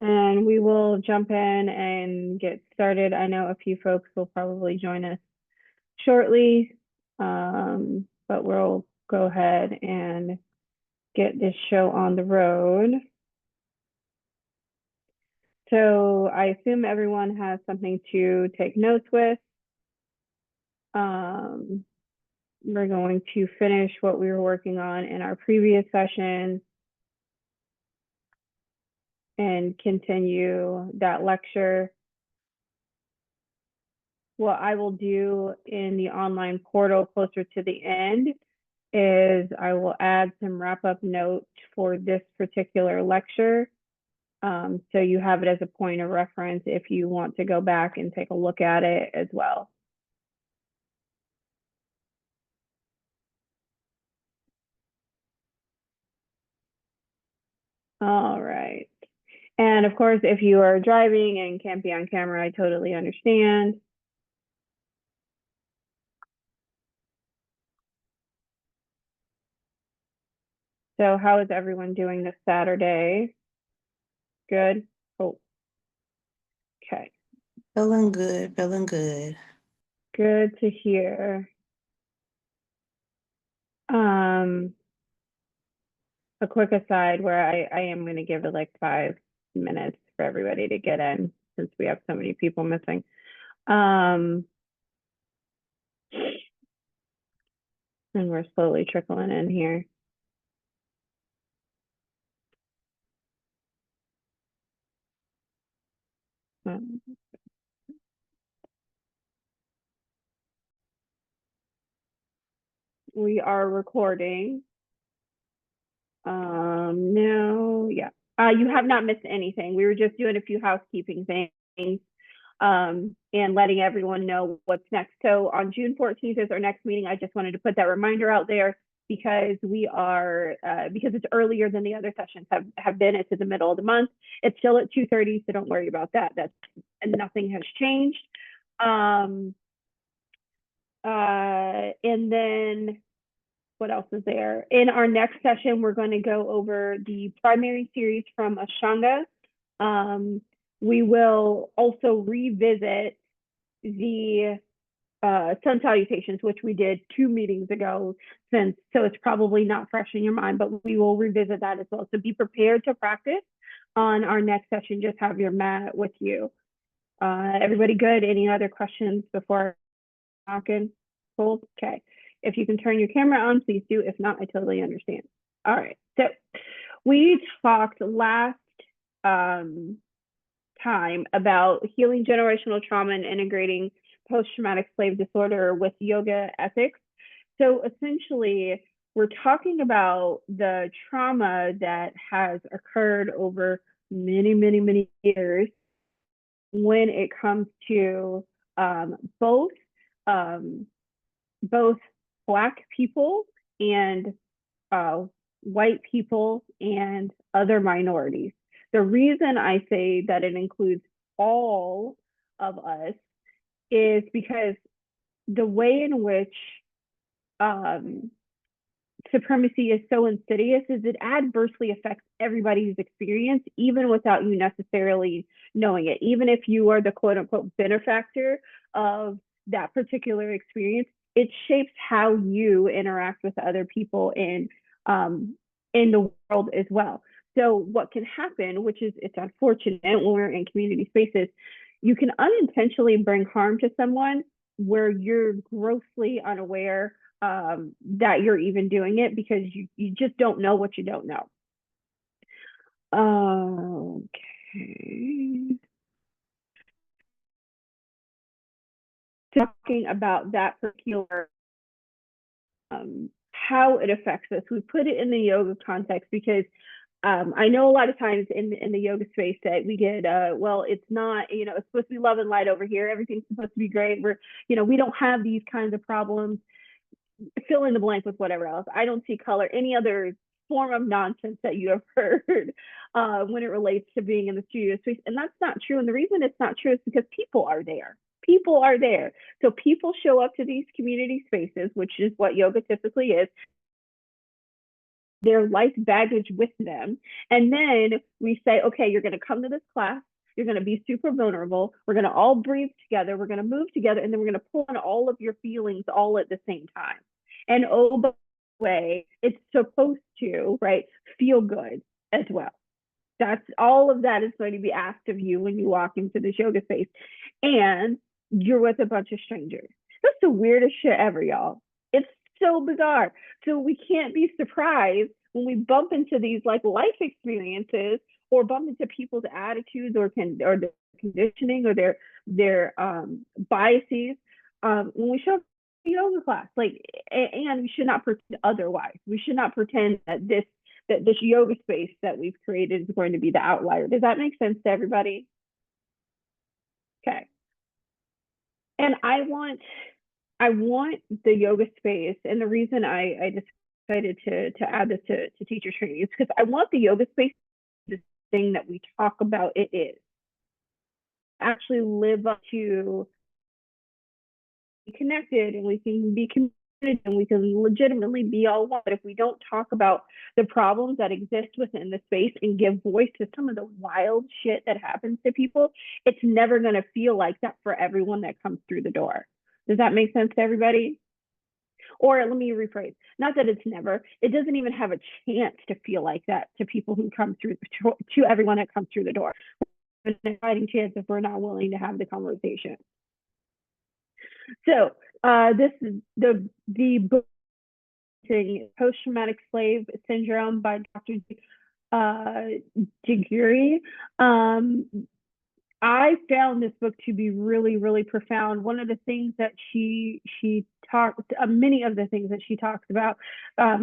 And we will jump in and get started. I know a few folks will probably join us shortly, but we'll go ahead and get this show on the road. So I assume everyone has something to take notes with. We're going to finish what we were working on in our previous session and continue that lecture. What I will do in the online portal closer to the end is I will add some wrap-up notes for this particular lecture. So you have it as a point of reference if you want to go back and take a look at it as well. All right. And of course, if you are driving and can't be on camera, I totally understand. So how is everyone doing this Saturday? Good? Oh, okay. Feeling good, feeling good. Good to hear. A quick aside where I am going to give it like 5 minutes for everybody to get in since we have so many people missing. And we're slowly trickling in here. We are recording. No, yeah. You have not missed anything. We were just doing a few housekeeping things and letting everyone know what's next. So on June 14th is our next meeting. I just wanted to put that reminder out there because we are, because it's earlier than the other sessions have been. It's in the middle of the month. It's still at 2:30, so don't worry about that. And nothing has changed. And then what else is there? In our next session, we're going to go over the primary series from Ashtanga. We will also revisit the sun salutations, which we did 2 meetings ago, so it's probably not fresh in your mind, but we will revisit that as well. So be prepared to practice on our next session. Just have your mat with you. Everybody good? Any other questions before I knock in? Cool. Okay. If you can turn your camera on, please do. If not, I totally understand. All right. So we talked last time about healing generational trauma and integrating post-traumatic slave disorder with yoga ethics. So essentially, we're talking about the trauma that has occurred over many, many, many years when it comes to both both Black people and white people and other minorities. The reason I say that it includes all of us is because the way in which supremacy is so insidious is it adversely affects everybody's experience, even without you necessarily knowing it. Even if you are the quote unquote benefactor of that particular experience, it shapes how you interact with other people in the world as well. So what can happen, which is it's unfortunate when we're in community spaces, you can unintentionally bring harm to someone where you're grossly unaware that you're even doing it because you just don't know what you don't know. Okay. Talking about that particular how it affects us. We put it in the yoga context because I know a lot of times in the yoga space that we get, well, it's not, it's supposed to be love and light over here. Everything's supposed to be great. We don't have these kinds of problems. Fill in the blank with whatever else. I don't see color, any other form of nonsense that you have heard when it relates to being in the studio space. And that's not true. And the reason it's not true is because people are there. People are there. So people show up to these community spaces, which is what yoga typically is. their life baggage with them. And then we say, okay, you're going to come to this class. You're going to be super vulnerable. We're going to all breathe together. We're going to move together. And then we're going to pull on all of your feelings all at the same time. And oh, by the way, it's supposed to, right, feel good as well. That's all of that is going to be asked of you when you walk into this yoga space. And you're with a bunch of strangers. That's the weirdest shit ever, y'all. It's so bizarre. So we can't be surprised when we bump into these like life experiences or bump into people's attitudes or their conditioning or their biases when we show up in yoga class. Like, and we should not pretend otherwise. We should not pretend that this yoga space that we've created is going to be the outlier. Does that make sense to everybody? Okay. And I want the yoga space, and the reason I decided to add this to teacher training is because I want the yoga space, the thing that we talk about it is, actually live up to be connected, and we can be committed, and we can legitimately be all one. But if we don't talk about the problems that exist within the space and give voice to some of the wild shit that happens to people, it's never going to feel like that for everyone that comes through the door. Does that make sense to everybody? Or let me rephrase, not that it's never, it doesn't even have a chance to feel like that to people who come through, to everyone that comes through the door. There's a fighting chance if we're not willing to have the conversation. So this is the book, Post-Traumatic Slave Syndrome by Dr. Jagiri. I found this book to be really, really profound. One of the things that she talked, many of the things that she talks about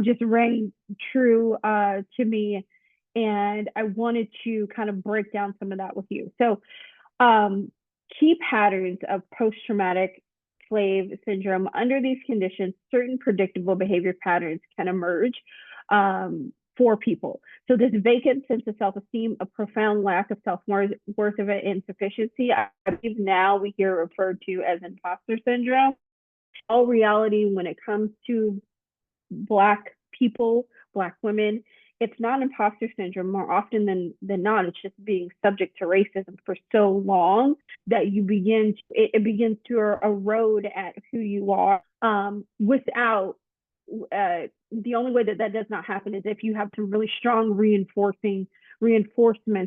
just rang true to me. And I wanted to kind of break down some of that with you. So key patterns of post-traumatic slave syndrome. Under these conditions, certain predictable behavior patterns can emerge for people. So this vacant sense of self-esteem, a profound lack of self-worth of it, insufficiency, I believe now we hear referred to as imposter syndrome. All reality when it comes to Black people, Black women, it's not imposter syndrome. More often than not, it's just being subject to racism for so long that it begins to erode at who you are without the only way that does not happen is if you have some really strong reinforcement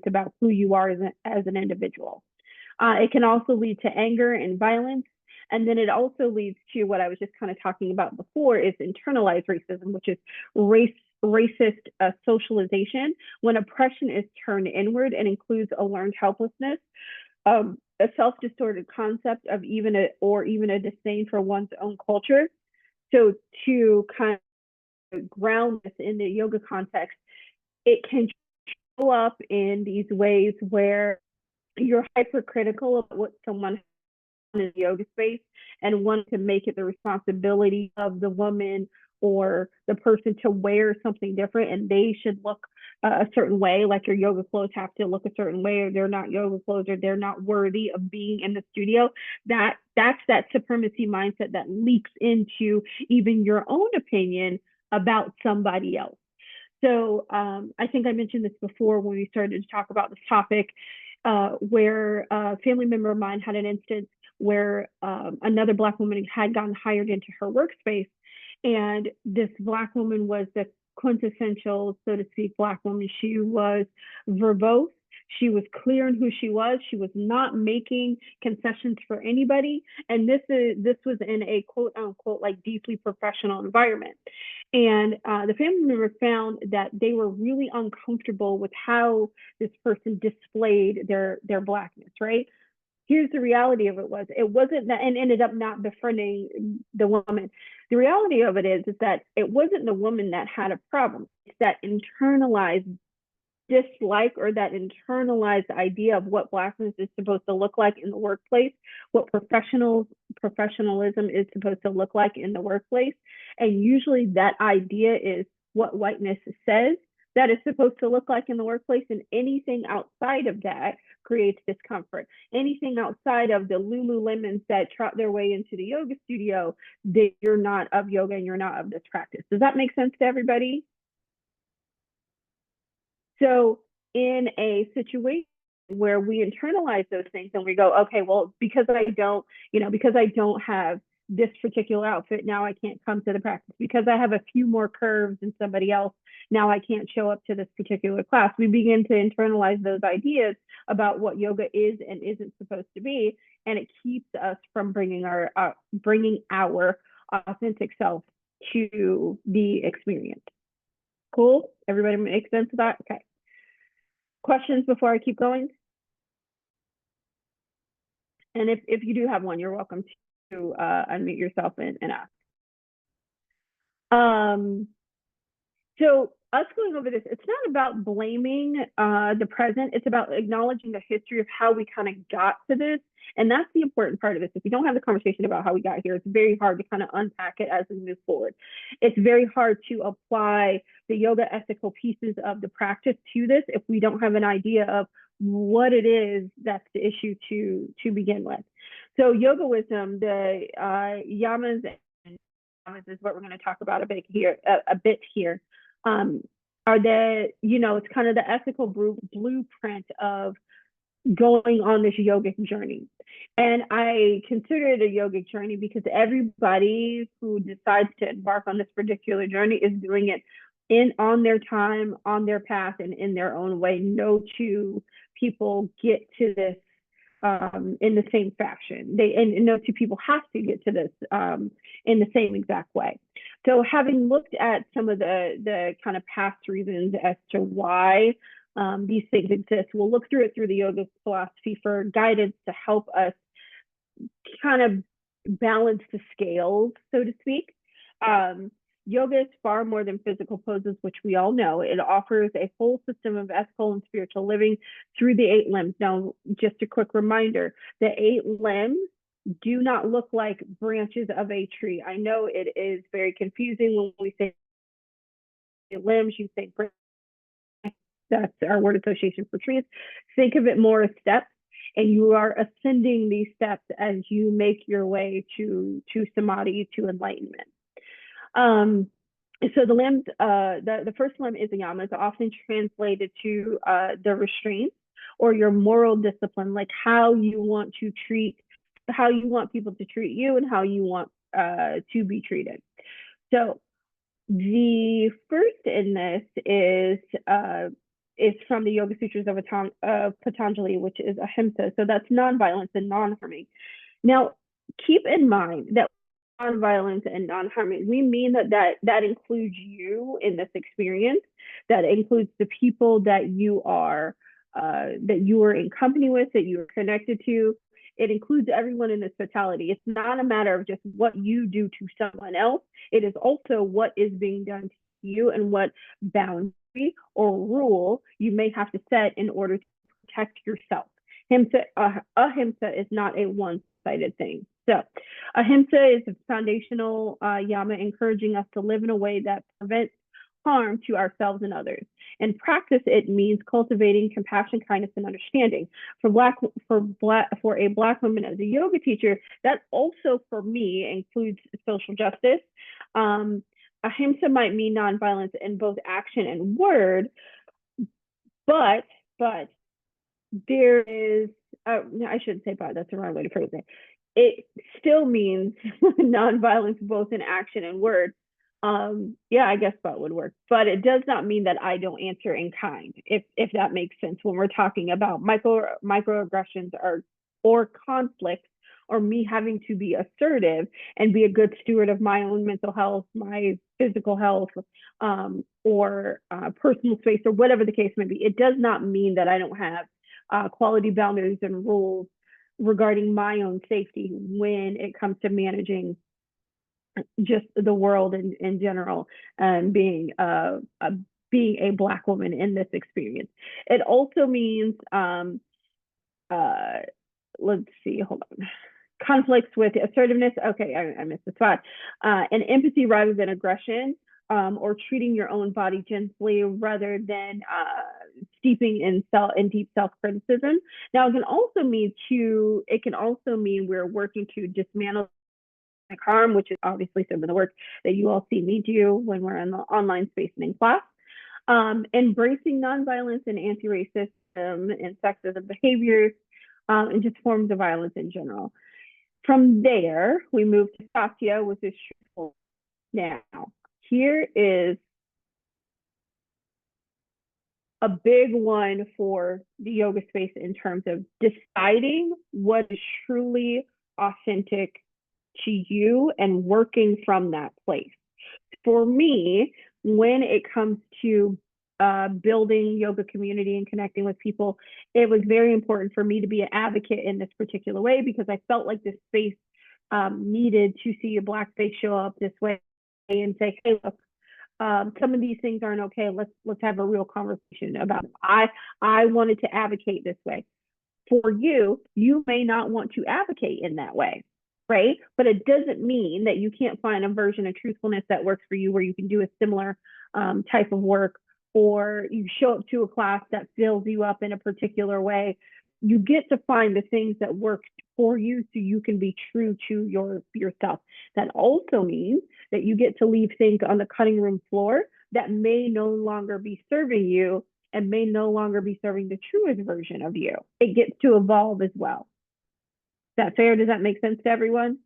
about who you are as an individual. It can also lead to anger and violence. And then it also leads to what I was just kind of talking about before is internalized racism, which is racist socialization, when oppression is turned inward and includes a learned helplessness, a self-distorted concept of even a disdain for one's own culture. So to kind of ground this in the yoga context, it can show up in these ways where you're hypercritical of what someone in the yoga space and want to make it the responsibility of the woman or the person to wear something different, and they should look a certain way, like your yoga clothes have to look a certain way, or they're not yoga clothes, or they're not worthy of being in the studio. That's that supremacy mindset that leaks into even your own opinion about somebody else. So I think I mentioned this before when we started to talk about this topic, where a family member of mine had an instance where another Black woman had gotten hired into her workspace, and this Black woman was the quintessential, so to speak, Black woman. She was verbose. She was clear in who she was. She was not making concessions for anybody. And this was in a quote unquote like deeply professional environment. And the family member found that they were really uncomfortable with how this person displayed their Blackness, right? Here's the reality of it wasn't that, and ended up not befriending the woman. The reality of it is that it wasn't the woman that had a problem. It's that internalized dislike or that internalized idea of what Blackness is supposed to look like in the workplace, what professionalism is supposed to look like in the workplace. And usually that idea is what whiteness says that is supposed to look like in the workplace, and anything outside of that creates discomfort. Anything outside of the Lululemons that trot their way into the yoga studio, that you're not of yoga and you're not of this practice. Does that make sense to everybody? So in a situation where we internalize those things and we go, okay, well, because I don't, because I don't have this particular outfit, now I can't come to the practice. Because I have a few more curves than somebody else, now I can't show up to this particular class. We begin to internalize those ideas about what yoga is and isn't supposed to be, and it keeps us from bringing our authentic self to the experience. Cool? Everybody make sense of that? Okay. Questions before I keep going? And if you do have one, you're welcome to unmute yourself and ask. So us going over this, it's not about blaming the present. It's about acknowledging the history of how we kind of got to this. And that's the important part of this. If we don't have the conversation about how we got here, it's very hard to kind of unpack it as we move forward. It's very hard to apply the yoga ethical pieces of the practice to this if we don't have an idea of what it is that's the issue to begin with. So yoga wisdom, the yamas and yamas is what we're going to talk about a bit here. Are it's kind of the ethical blueprint of going on this yogic journey. And I consider it a yogic journey because everybody who decides to embark on this particular journey is doing it on their time, on their path, and in their own way. No two people get to this in the same fashion. And no two people have to get to this in the same exact way. So having looked at some of the kind of past reasons as to why these things exist, we'll look through it through the yoga philosophy for guidance to help us kind of balance the scales, so to speak. Yoga is far more than physical poses, which we all know. It offers a whole system of ethical and spiritual living through the 8 limbs. Now, just a quick reminder, the 8 limbs do not look like branches of a tree. I know it is very confusing when we say limbs, you think that's our word association for trees. Think of it more as steps, and you are ascending these steps as you make your way to samadhi, to enlightenment. So the limbs, the first limb is a yama. It's often translated to the restraints or your moral discipline, like how you want people to treat you and how you want to be treated. So the first in this is from the Yoga Sutras of Patanjali, which is ahimsa. So that's nonviolence and non-harming. Now, keep in mind that nonviolence and non-harming, we mean that includes you in this experience. That includes the people that you are in company with, that you are connected to. It includes everyone in this totality. It's not a matter of just what you do to someone else. It is also what is being done to you and what boundary or rule you may have to set in order to protect yourself. Ahimsa is not a one-sided thing. So ahimsa is a foundational yama, encouraging us to live in a way that prevents harm to ourselves and others. In practice, it means cultivating compassion, kindness, and understanding. For a Black woman as a yoga teacher, that also for me includes social justice. Ahimsa might mean nonviolence in both action and word, but there is, I shouldn't say but, that's the wrong way to phrase it. It still means nonviolence both in action and word. Yeah, I guess but would work, but it does not mean that I don't answer in kind, if that makes sense when we're talking about microaggressions or conflicts, or me having to be assertive and be a good steward of my own mental health, my physical health, or personal space, or whatever the case may be. It does not mean that I don't have quality boundaries and rules regarding my own safety when it comes to managing just the world in general, and being a Black woman in this experience. It also means, let's see, hold on. Conflicts with assertiveness. Okay, I missed the spot. And empathy rather than aggression, or treating your own body gently rather than steeping in deep self-criticism. Now, it can also mean we're working to dismantle harm, which is obviously some of the work that you all see me do when we're in the online space and in class. Embracing nonviolence and anti-racism and sexism behaviors, and just forms of violence in general. From there, we move to Satya, which is truthful. Now, here is a big one for the yoga space in terms of deciding what is truly authentic to you and working from that place. For me, when it comes to building yoga community and connecting with people, it was very important for me to be an advocate in this particular way because I felt like this space needed to see a Black face show up this way and say, hey, look, some of these things aren't okay. Let's have a real conversation about it. I wanted to advocate this way. For you, you may not want to advocate in that way, right? But it doesn't mean that you can't find a version of truthfulness that works for you where you can do a similar type of work, or you show up to a class that fills you up in a particular way. You get to find the things that work for you so you can be true to yourself. That also means that you get to leave things on the cutting room floor that may no longer be serving you and may no longer be serving the truest version of you. It gets to evolve as well. Is that fair? Does that make sense to everyone?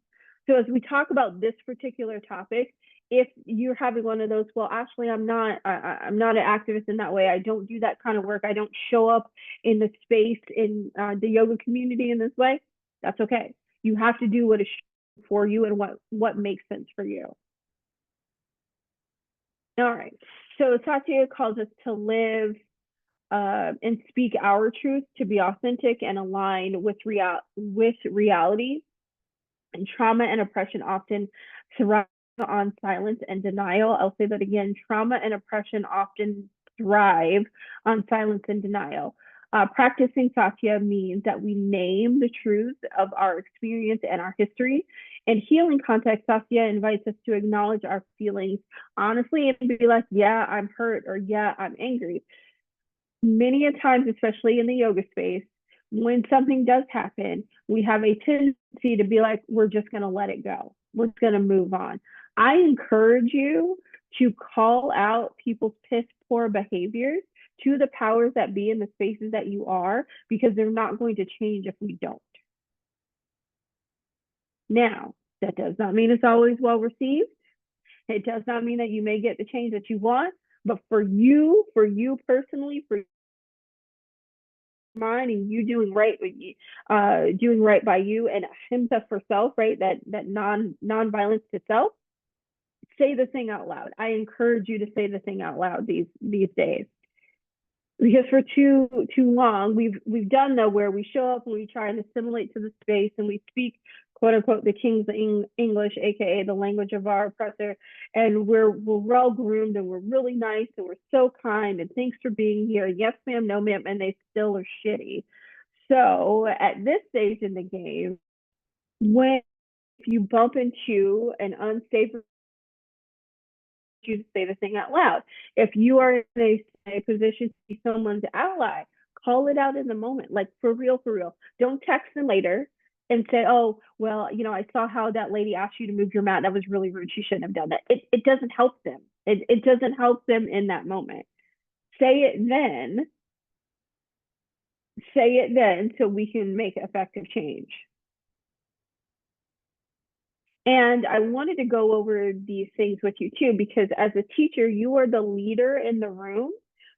So as we talk about this particular topic, if you're having one of those, well, actually, I'm not an activist in that way. I don't do that kind of work. I don't show up in the space in the yoga community in this way. That's okay. You have to do what is for you and what makes sense for you. All right. So Satya calls us to live and speak our truth, to be authentic and aligned with reality. And trauma and oppression often thrive on silence and denial. I'll say that again. Trauma and oppression often thrive on silence and denial. Practicing Satya means that we name the truth of our experience and our history. In healing context, Satya invites us to acknowledge our feelings honestly and be like, yeah, I'm hurt, or yeah, I'm angry. Many a times, especially in the yoga space, when something does happen, we have a tendency to be like, we're just going to let it go. We're just going to move on. I encourage you to call out people's piss poor behaviors to the powers that be in the spaces that you are, because they're not going to change if we don't. Now, that does not mean it's always well received. It does not mean that you may get the change that you want, but for you personally, for mind and you doing right with you, doing right by you, and ahimsa for self, right? That non-violence to self. Say the thing out loud. I encourage you to say the thing out loud these days, because for too long we've done that, where we show up and we try and assimilate to the space and we speak quote unquote the king's English, aka the language of our oppressor, and we're well groomed and we're really nice and we're so kind and thanks for being here, yes ma'am, no ma'am, and they still are shitty. So at this stage in the game, when if you bump into an unsafe, you to say the thing out loud. If you are in a position to be someone's ally, call it out in the moment, like for real, for real. Don't text them later and say, oh, well, I saw how that lady asked you to move your mat. That was really rude. She shouldn't have done that. It doesn't help them. It doesn't help them in that moment. Say it then. Say it then so we can make effective change. And I wanted to go over these things with you too, because as a teacher, you are the leader in the room.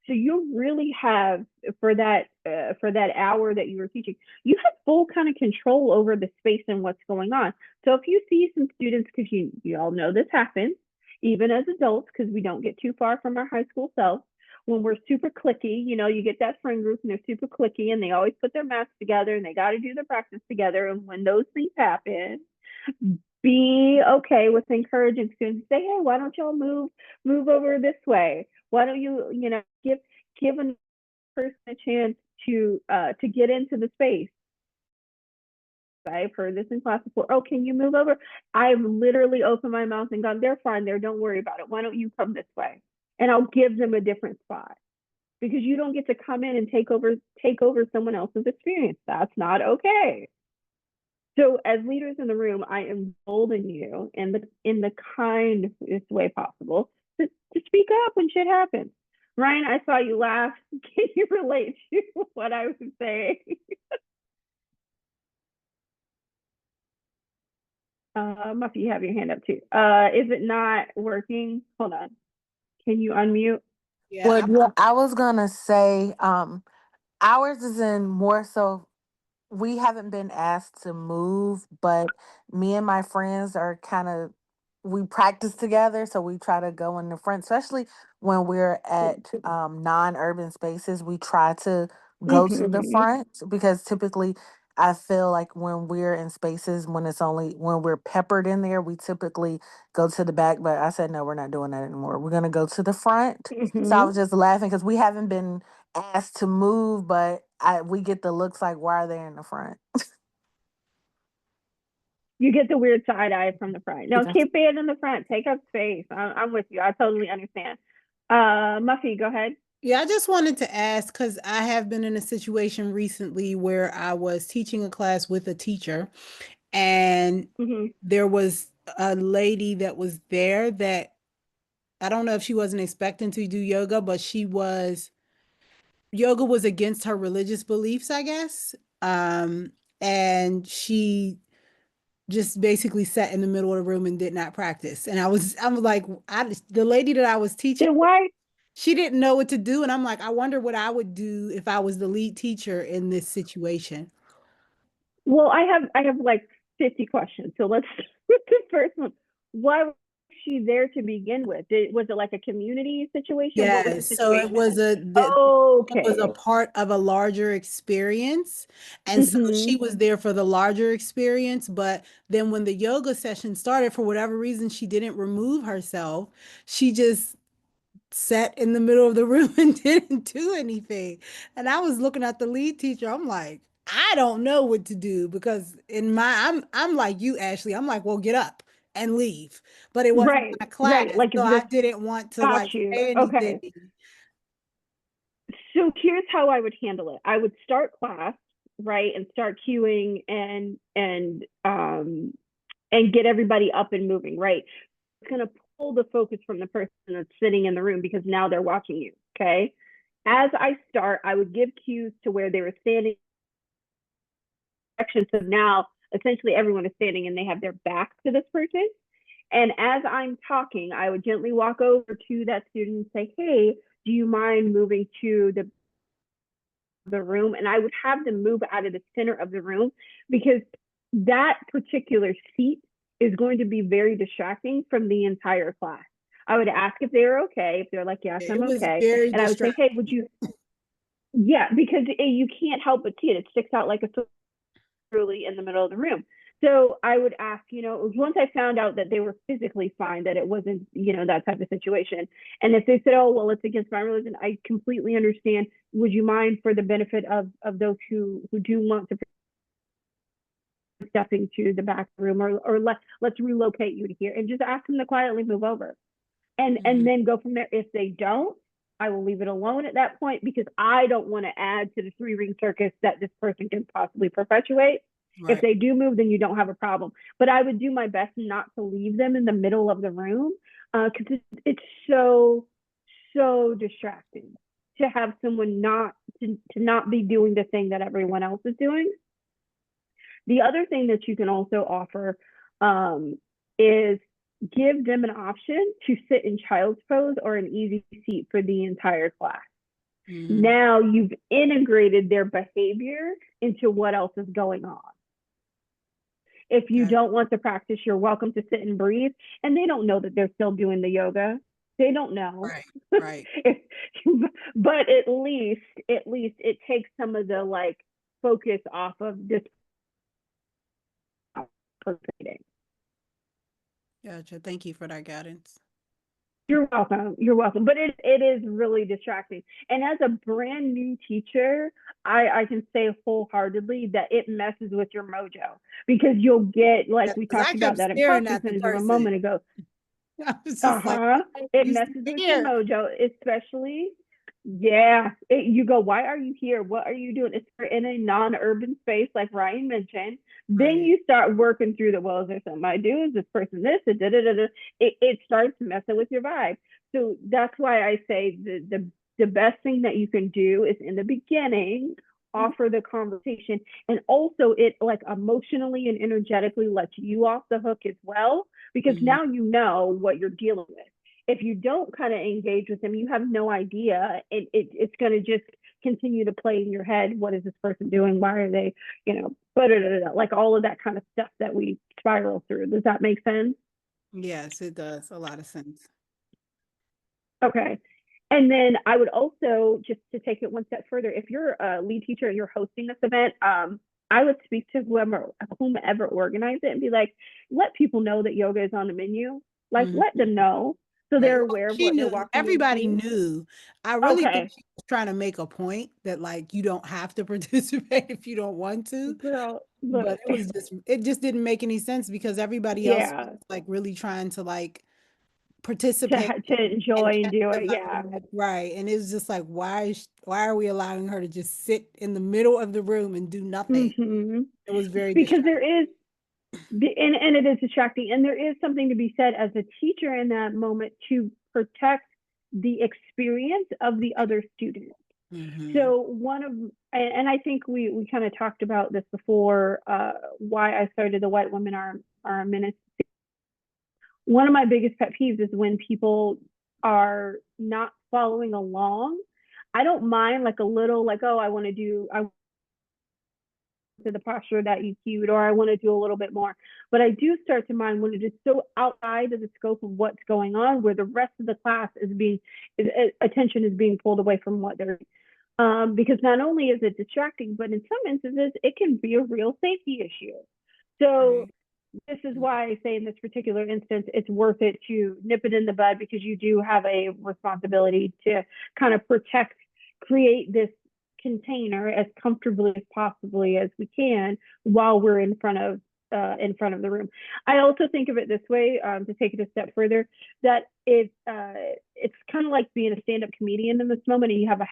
So you really have, for that hour that you were teaching, you have full kind of control over the space and what's going on. So if you see some students, because you all know this happens, even as adults, because we don't get too far from our high school selves, when we're super cliquey, you get that friend group and they're super cliquey and they always put their mats together and they got to do their practice together. And when those things happen, be okay with encouraging students. Say, hey, why don't y'all move over this way? Why don't you, give a person a chance to get into the space? I've heard this in class before. Oh, can you move over? I've literally opened my mouth and gone, they're fine there. Don't worry about it. Why don't you come this way? And I'll give them a different spot, because you don't get to come in and take over someone else's experience. That's not okay. So as leaders in the room, I embolden you in the kindest way possible to speak up when shit happens. Ryan, I saw you laugh. Can you relate to what I was saying? Muffy, you have your hand up too. Is it not working? Hold on. Can you unmute? Yeah, Well, I was gonna say, ours is in more so we haven't been asked to move, but me and my friends are kind of we practice together, so we try to go in the front, especially when we're at non-urban spaces. We try to go to the Mm-hmm. front because typically I feel like when we're in spaces when it's only when we're peppered in there, we typically go to the back. But I said no, we're not doing that anymore. We're gonna go to the front. So I Mm-hmm. was just laughing because we haven't been asked to move, but we get the looks like why are they in the front? You get the weird side eye from the front. No, Yes. keep it in the front. Take up space. I'm with you. I totally understand. Muffy, go ahead. yeah, I just wanted to ask because I have been in a situation recently where I was teaching a class with a teacher, and Mm-hmm. there was a lady that was there that I don't know if she wasn't expecting to do yoga, but yoga was against her religious beliefs, I guess. And she just basically sat in the middle of the room and did not practice. And I'm like, the lady that I was teaching, Then why? she didn't know what to do. And I'm like, I wonder what I would do if I was the lead teacher in this situation. Well, I have like 50 questions. So let's start with the first one. Why was she there to begin with? Was it like a community situation? What was the Yes, so situation? it was a Okay. part of a larger experience. And so Mm-hmm. she was there for the larger experience, but then when the yoga session started, for whatever reason, she didn't remove herself. She just sat in the middle of the room and didn't do anything. And I was looking at the lead teacher. I'm like, I don't know what to do because I'm like you, Ashley. I'm like, well, get up and leave. But it wasn't Right. my Right. class, Like so if I this didn't want to got like you. say anything. Okay. So here's how I would handle it. I would start class, right, and start cueing and get everybody up and moving, right? It's gonna pull the focus from the person that's sitting in the room because now they're watching you. Okay. As I start, I would give cues to where they were standing. So now essentially everyone is standing and they have their back to this person. And as I'm talking, I would gently walk over to that student and say, hey, do you mind moving to the room? And I would have them move out of the center of the room because that particular seat is going to be very distracting from the entire class. I would ask if they were okay. If they're like, yes, It I'm was okay. very And I would say, hey, would distracting. you, yeah, because you can't help but see it. It sticks out like a really in the middle of the room. So I would ask, once I found out that they were physically fine, that it wasn't, that type of situation. And if they said, oh, well, it's against my religion, I completely understand. Would you mind for the benefit of those who do want to step into the back room or let's relocate you to here and just ask them to quietly move over and Mhm. then go from there. If they don't, I will leave it alone at that point because I don't want to add to the three-ring circus that this person can possibly perpetuate. If Right. they do move, then you don't have a problem. But I would do my best not to leave them in the middle of the room because it's so distracting to have someone to not be doing the thing that everyone else is doing. The other thing that you can also offer is give them an option to sit in child's pose or an easy seat for the entire class. Mhm. Now you've integrated their behavior into what else is going on. If you Got don't want to practice, you're welcome to sit and breathe. And they don't know that they're still doing the yoga. They don't know. right. Right. But at least it takes some of the like focus off of this perpetrating. Gotcha. Thank you for that guidance. You're welcome. You're welcome. But it is really distracting. And as a brand new teacher, I can say wholeheartedly that it messes with your mojo because you'll get, Yeah, like we 'cause I talked about kept that staring imposter at the syndrome a person. moment ago. I was just like, Uh-huh. It you messes with your scared. mojo, especially, yeah. You go, why are you here? What are you doing? It's in a non-urban space, like Ryan mentioned. Then Right. you start working through the, well, is there something I do? Is this person this? Da, da, da, da. It starts messing with your vibe. So that's why I say the the best thing that you can do is in the beginning, offer the conversation, and also it like emotionally and energetically lets you off the hook as well, because now you know what you're dealing with. If you don't kind of engage with them, you have no idea, and it's going to just continue to play in your head. What is this person doing? Why are they, like all of that kind of stuff that we spiral through. Does that make sense? Yes, it does. A lot of sense. Okay. And then I would also, just to take it one step further, if you're a lead teacher and you're hosting this event, I would speak to whomever organized it and be like, let people know that yoga is on the menu. Like, let them know so they're aware of She what they're knew, walking everybody into. knew. I really think Okay. she was trying to make a point that like you don't have to participate if you don't want to. Girl, But look, it just didn't make any sense because everybody else yeah, was like really trying to like to participate to and enjoy and catch do the it. Yeah. vibe, right. And it's just like why are we allowing her to just sit in the middle of the room and do nothing? Hmm. It was very Because distracting. there is, and it is distracting, and there is something to be said as a teacher in that moment to protect the experience of the other student. Mm-hmm. So one of, and I think we kind of talked about this before, why I started the White Women Are Ministry. One of my biggest pet peeves is when people are not following along. I don't mind like a little, like, oh, I to the posture that you cued, or I want to do a little bit more. But I do start to mind when it is so outside of the scope of what's going on, where the rest of the class attention is being pulled away from what they're because not only is it distracting, but in some instances it can be a real safety issue. So Right. this is why I say in this particular instance, it's worth it to nip it in the bud, because you do have a responsibility to kind of create this container as comfortably as possibly as we can while we're in front of the room. I also think of it this way, to take it a step further, that it's kind of like being a stand-up comedian in this moment, and you have a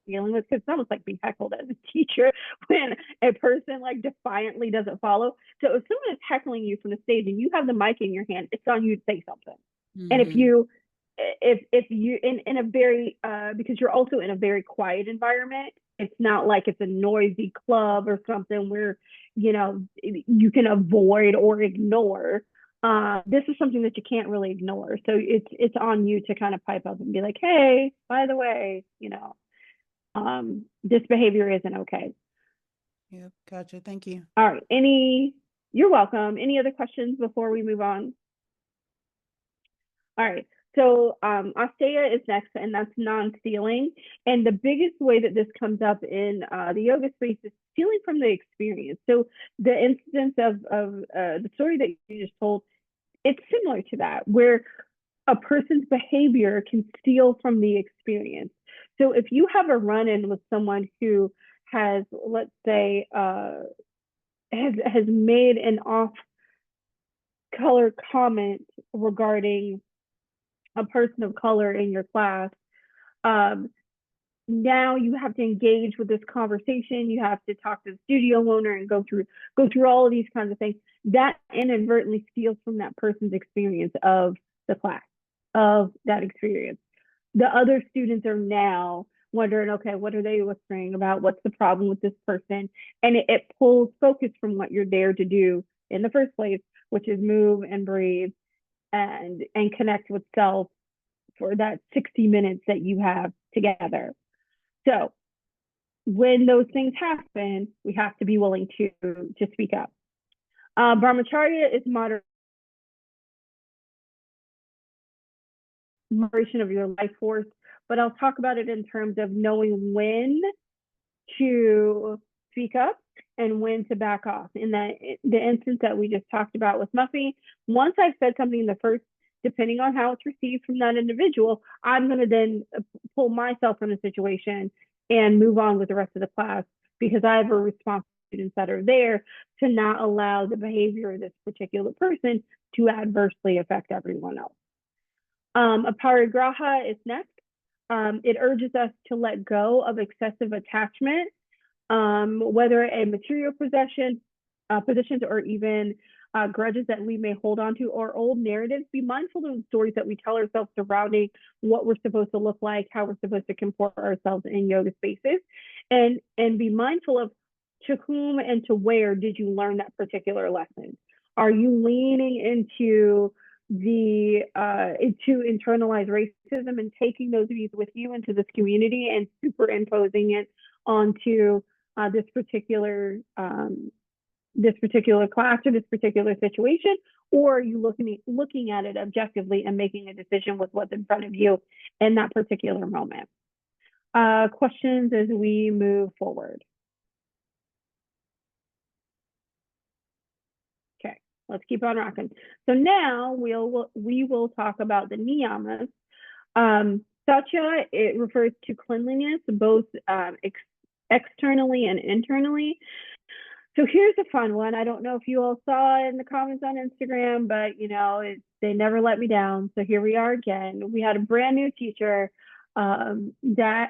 dealing with, because it's almost like being heckled as a teacher when a person like defiantly doesn't follow. So if someone is heckling you from the stage and you have the mic in your hand, it's on you to say something. And if you in a very because you're also in a very quiet environment, it's not like it's a noisy club or something where you can avoid or ignore. This is something that you can't really ignore, so it's on you to kind of pipe up and be like, hey, by the way, this behavior isn't okay. Yep, gotcha. Thank you. All right. You're welcome. Any other questions before we move on? All right. So Asteya is next, and that's non-stealing. And the biggest way that this comes up in the yoga space is stealing from the experience. So the instance of the story that you just told, it's similar to that, where a person's behavior can steal from the experience. So if you have a run-in with someone who has, let's say, has made an off-color comment regarding a person of color in your class, um, now you have to engage with this conversation. You have to talk to the studio owner and go through all of these kinds of things. That inadvertently steals from that person's experience of the class, of that experience. The other students are now wondering, okay, what are they whispering about? What's the problem with this person? And it pulls focus from what you're there to do in the first place, which is move and breathe and connect with self for that 60 minutes that you have together. So when those things happen, we have to be willing to speak up. Brahmacharya is moderation of your life force, but I'll talk about it in terms of knowing when to speak up and when to back off. In the instance that we just talked about with Muffy, once I've said something in the first, depending on how it's received from that individual, I'm going to then pull myself from the situation and move on with the rest of the class, because I have a responsibility students that are there to not allow the behavior of this particular person to adversely affect everyone else. Aparigraha is next. It urges us to let go of excessive attachment, whether a material possessions or even grudges that we may hold on to, or old narratives. Be mindful of the stories that we tell ourselves surrounding what we're supposed to look like, how we're supposed to comport ourselves in yoga spaces, and be mindful of to whom and to where did you learn that particular lesson. Are you leaning into the into internalized racism and taking those views with you into this community and superimposing it onto this particular class or this particular situation, or are you looking at it objectively and making a decision with what's in front of you in that particular moment? Questions as we move forward. Okay, let's keep on rocking. So now we will talk about the niyamas. Satya, it refers to cleanliness, both externally and internally. So here's a fun one. I don't know if you all saw it in the comments on Instagram, but you know, they never let me down. So here we are again. We had a brand new teacher that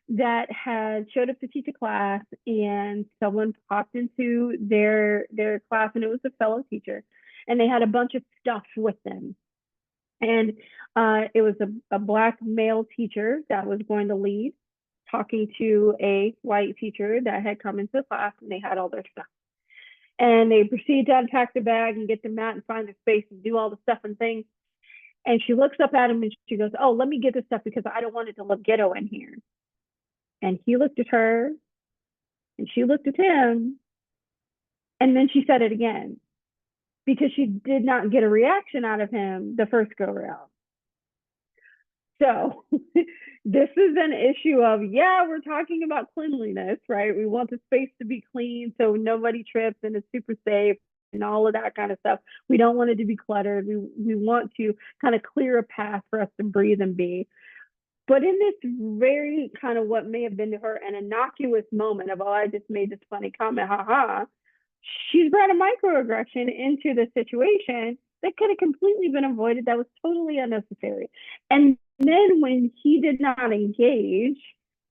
that had showed up to teach a class, and someone popped into their class, and it was a fellow teacher, and they had a bunch of stuff with them. And it was a Black male teacher that was going to lead, talking to a white teacher that had come into the class, and they had all their stuff. And they proceed to unpack the bag and get the mat and find the space and do all the stuff and things. And she looks up at him and she goes, "Oh, let me get this stuff because I don't want it to look ghetto in here." And he looked at her and she looked at him. And then she said it again because she did not get a reaction out of him the first go around. So this is an issue of, yeah, we're talking about cleanliness, right? We want the space to be clean so nobody trips and it's super safe and all of that kind of stuff. We don't want it to be cluttered. We want to kind of clear a path for us to breathe and be. But in this very kind of what may have been to her an innocuous moment of, oh, I just made this funny comment, haha, she's brought a microaggression into the situation that could have completely been avoided, that was totally unnecessary. And then when he did not engage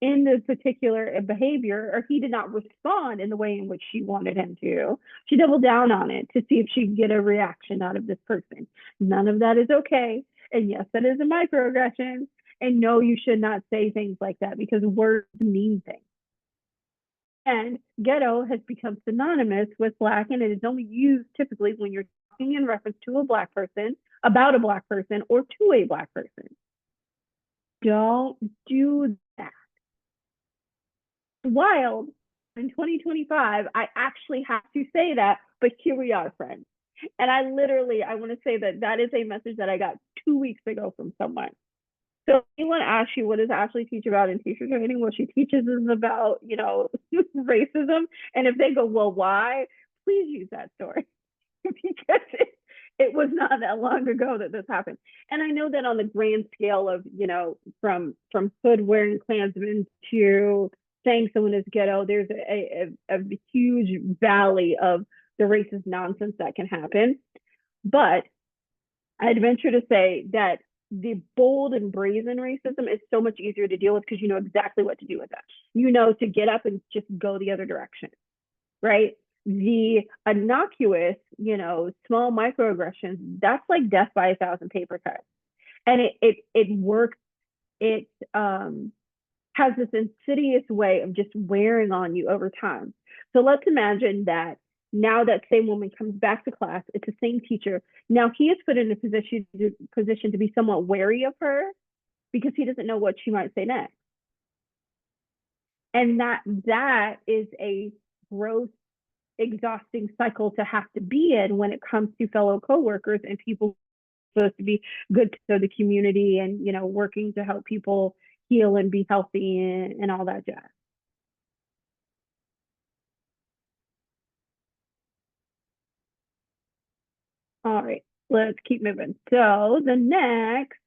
in the particular behavior, or he did not respond in the way in which she wanted him to, she doubled down on it to see if she could get a reaction out of this person. None of that is okay. And yes, that is a microaggression. And no, you should not say things like that because words mean things. And ghetto has become synonymous with Black, and it is only used typically when you're talking in reference to a Black person, about a Black person, or to a Black person. Don't do that. Wild. In 2025, I actually have to say that, but here we are, friends. And I want to say that is a message that I got 2 weeks ago from someone. So if anyone asks you, what does Ashley teach about in teacher training? What she teaches is about, racism. And if they go, well, why? Please use that story because it was not that long ago that this happened. And I know that on the grand scale of, from hood wearing Klansmen to saying someone is ghetto, there's a huge valley of the racist nonsense that can happen. But I'd venture to say that the bold and brazen racism is so much easier to deal with because you know exactly what to do with that. You know to get up and just go the other direction, right? The innocuous, small microaggressions, that's like death by 1,000 paper cuts. And it works, it has this insidious way of just wearing on you over time. So let's imagine that now that same woman comes back to class, it's the same teacher. Now he is put in a position to be somewhat wary of her because he doesn't know what she might say next. And that is a gross, exhausting cycle to have to be in when it comes to fellow coworkers and people supposed to be good to the community and, working to help people heal and be healthy and all that jazz. All right, let's keep moving. So the next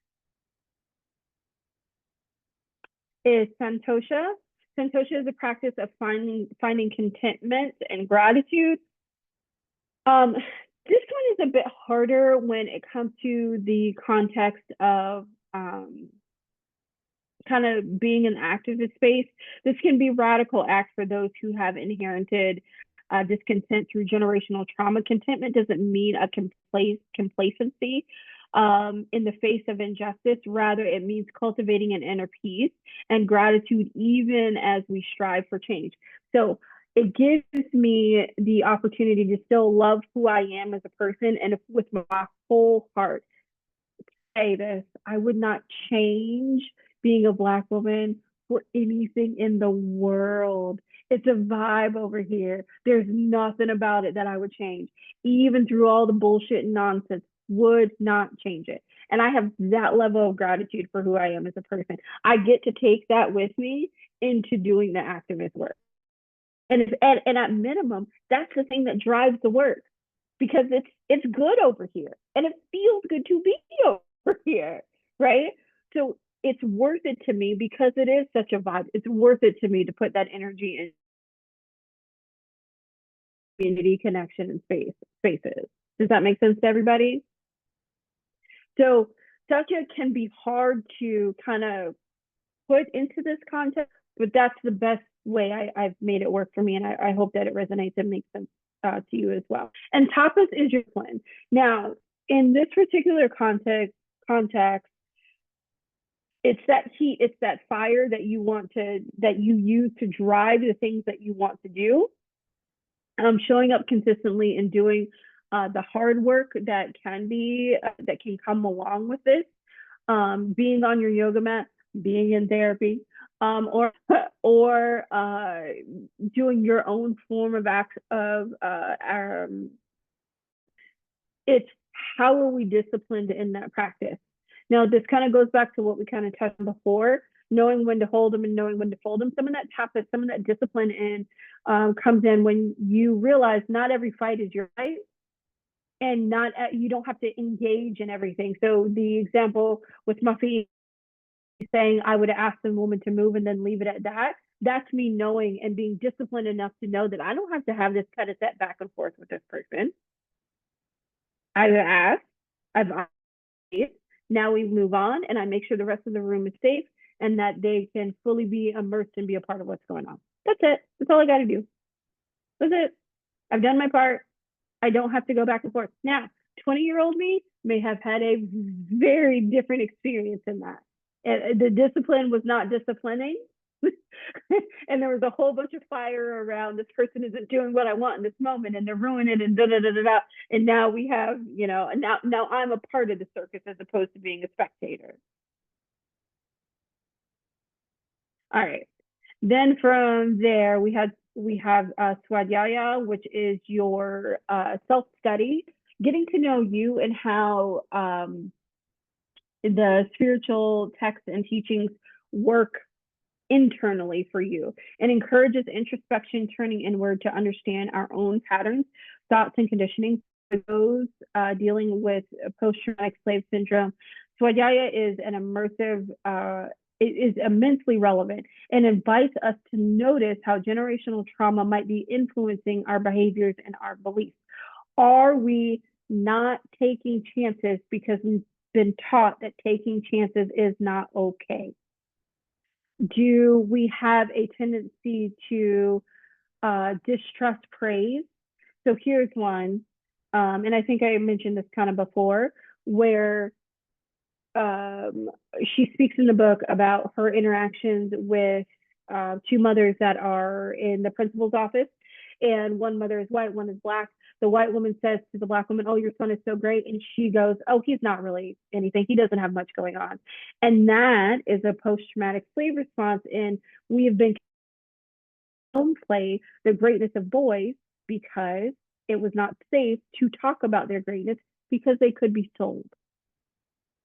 is Santosha. Santosha is a practice of finding contentment and gratitude. This one is a bit harder when it comes to the context of kind of being an activist space. This can be radical act for those who have inherited discontent through generational trauma. Contentment doesn't mean a complacency in the face of injustice. Rather, it means cultivating an inner peace and gratitude even as we strive for change. So it gives me the opportunity to still love who I am as a person and with my whole heart say this: I would not change being a Black woman for anything in the world. It's a vibe over here. There's nothing about it that I would change. Even through all the bullshit and nonsense, would not change it. And I have that level of gratitude for who I am as a person. I get to take that with me into doing the activist work. And at minimum, that's the thing that drives the work, because it's good over here and it feels good to be over here, right? So it's worth it to me because it is such a vibe. It's worth it to me to put that energy in community connection and spaces. Does that make sense to everybody? So Satya can be hard to kind of put into this context, but that's the best way I've made it work for me, and I hope that it resonates and makes sense to you as well. And tapas is your plan. Now, in this particular context, it's that heat, it's that fire that you use to drive the things that you want to do. Showing up consistently and doing the hard work that can come along with this. Being on your yoga mat, being in therapy, or doing your own form of it's how are we disciplined in that practice? Now, this kind of goes back to what we kind of touched on before, knowing when to hold them and knowing when to fold them. Some of that tapas, some of that discipline comes in when you realize not every fight is your fight, and you don't have to engage in everything. So the example with Muffy saying, I would ask the woman to move and then leave it at that. That's me knowing and being disciplined enough to know that I don't have to have this kind of set back and forth with this person. I've asked, I've asked, now we move on, and I make sure the rest of the room is safe and that they can fully be immersed and be a part of what's going on. That's it. That's all I got to do. That's it. I've done my part. I don't have to go back and forth. Now, 20-year-old me may have had a very different experience in that. The discipline was not disciplining. And there was a whole bunch of fire around, this person isn't doing what I want in this moment, and they're ruining it, and da da da da da. And now we have, now I'm a part of the circus as opposed to being a spectator. All right. Then from there, we have Swadhyaya, which is your self-study, getting to know you and how the spiritual texts and teachings work internally for you, and encourages introspection, turning inward to understand our own patterns, thoughts, and conditioning. For those dealing with post-traumatic slave syndrome, Swadhyaya is an immersive, it is immensely relevant and invites us to notice how generational trauma might be influencing our behaviors and our beliefs. Are we not taking chances because we've been taught that taking chances is not okay? Do we have a tendency to distrust praise? So here's one, and I think I mentioned this kind of before, where she speaks in the book about her interactions with two mothers that are in the principal's office, and one mother is white, one is Black. The white woman says to the Black woman, "Oh, your son is so great," and she goes, "Oh, he's not really anything. He doesn't have much going on." And that is a post-traumatic slave response, and we have been downplay the greatness of boys because it was not safe to talk about their greatness because they could be sold.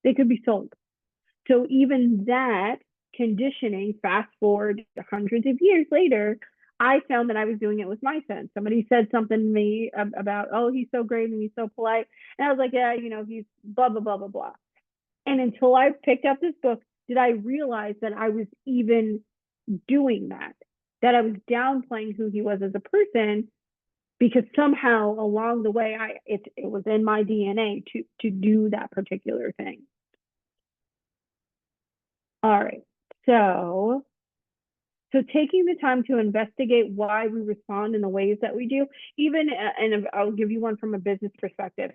They could be sold. So even that conditioning, fast forward hundreds of years later, I found that I was doing it with my son. Somebody said something to me about, "Oh, he's so great and he's so polite." And I was like, "Yeah, he's blah, blah, blah, blah, blah." And until I picked up this book, did I realize that I was even doing that I was downplaying who he was as a person, because somehow along the way, it was in my DNA to do that particular thing. All right, so So taking the time to investigate why we respond in the ways that we do, even, and I'll give you one from a business perspective.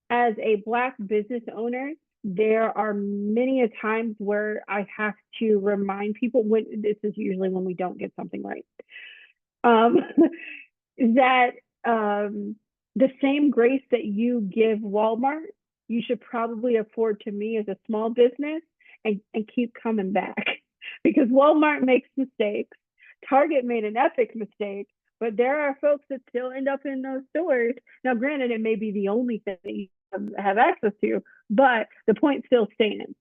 As a Black business owner, there are many a times where I have to remind people, when this is usually when we don't get something right, that the same grace that you give Walmart, you should probably afford to me as a small business, and keep coming back. Because Walmart makes mistakes, Target made an epic mistake, but there are folks that still end up in those stores. Now, granted, it may be the only thing that you have access to, but the point still stands.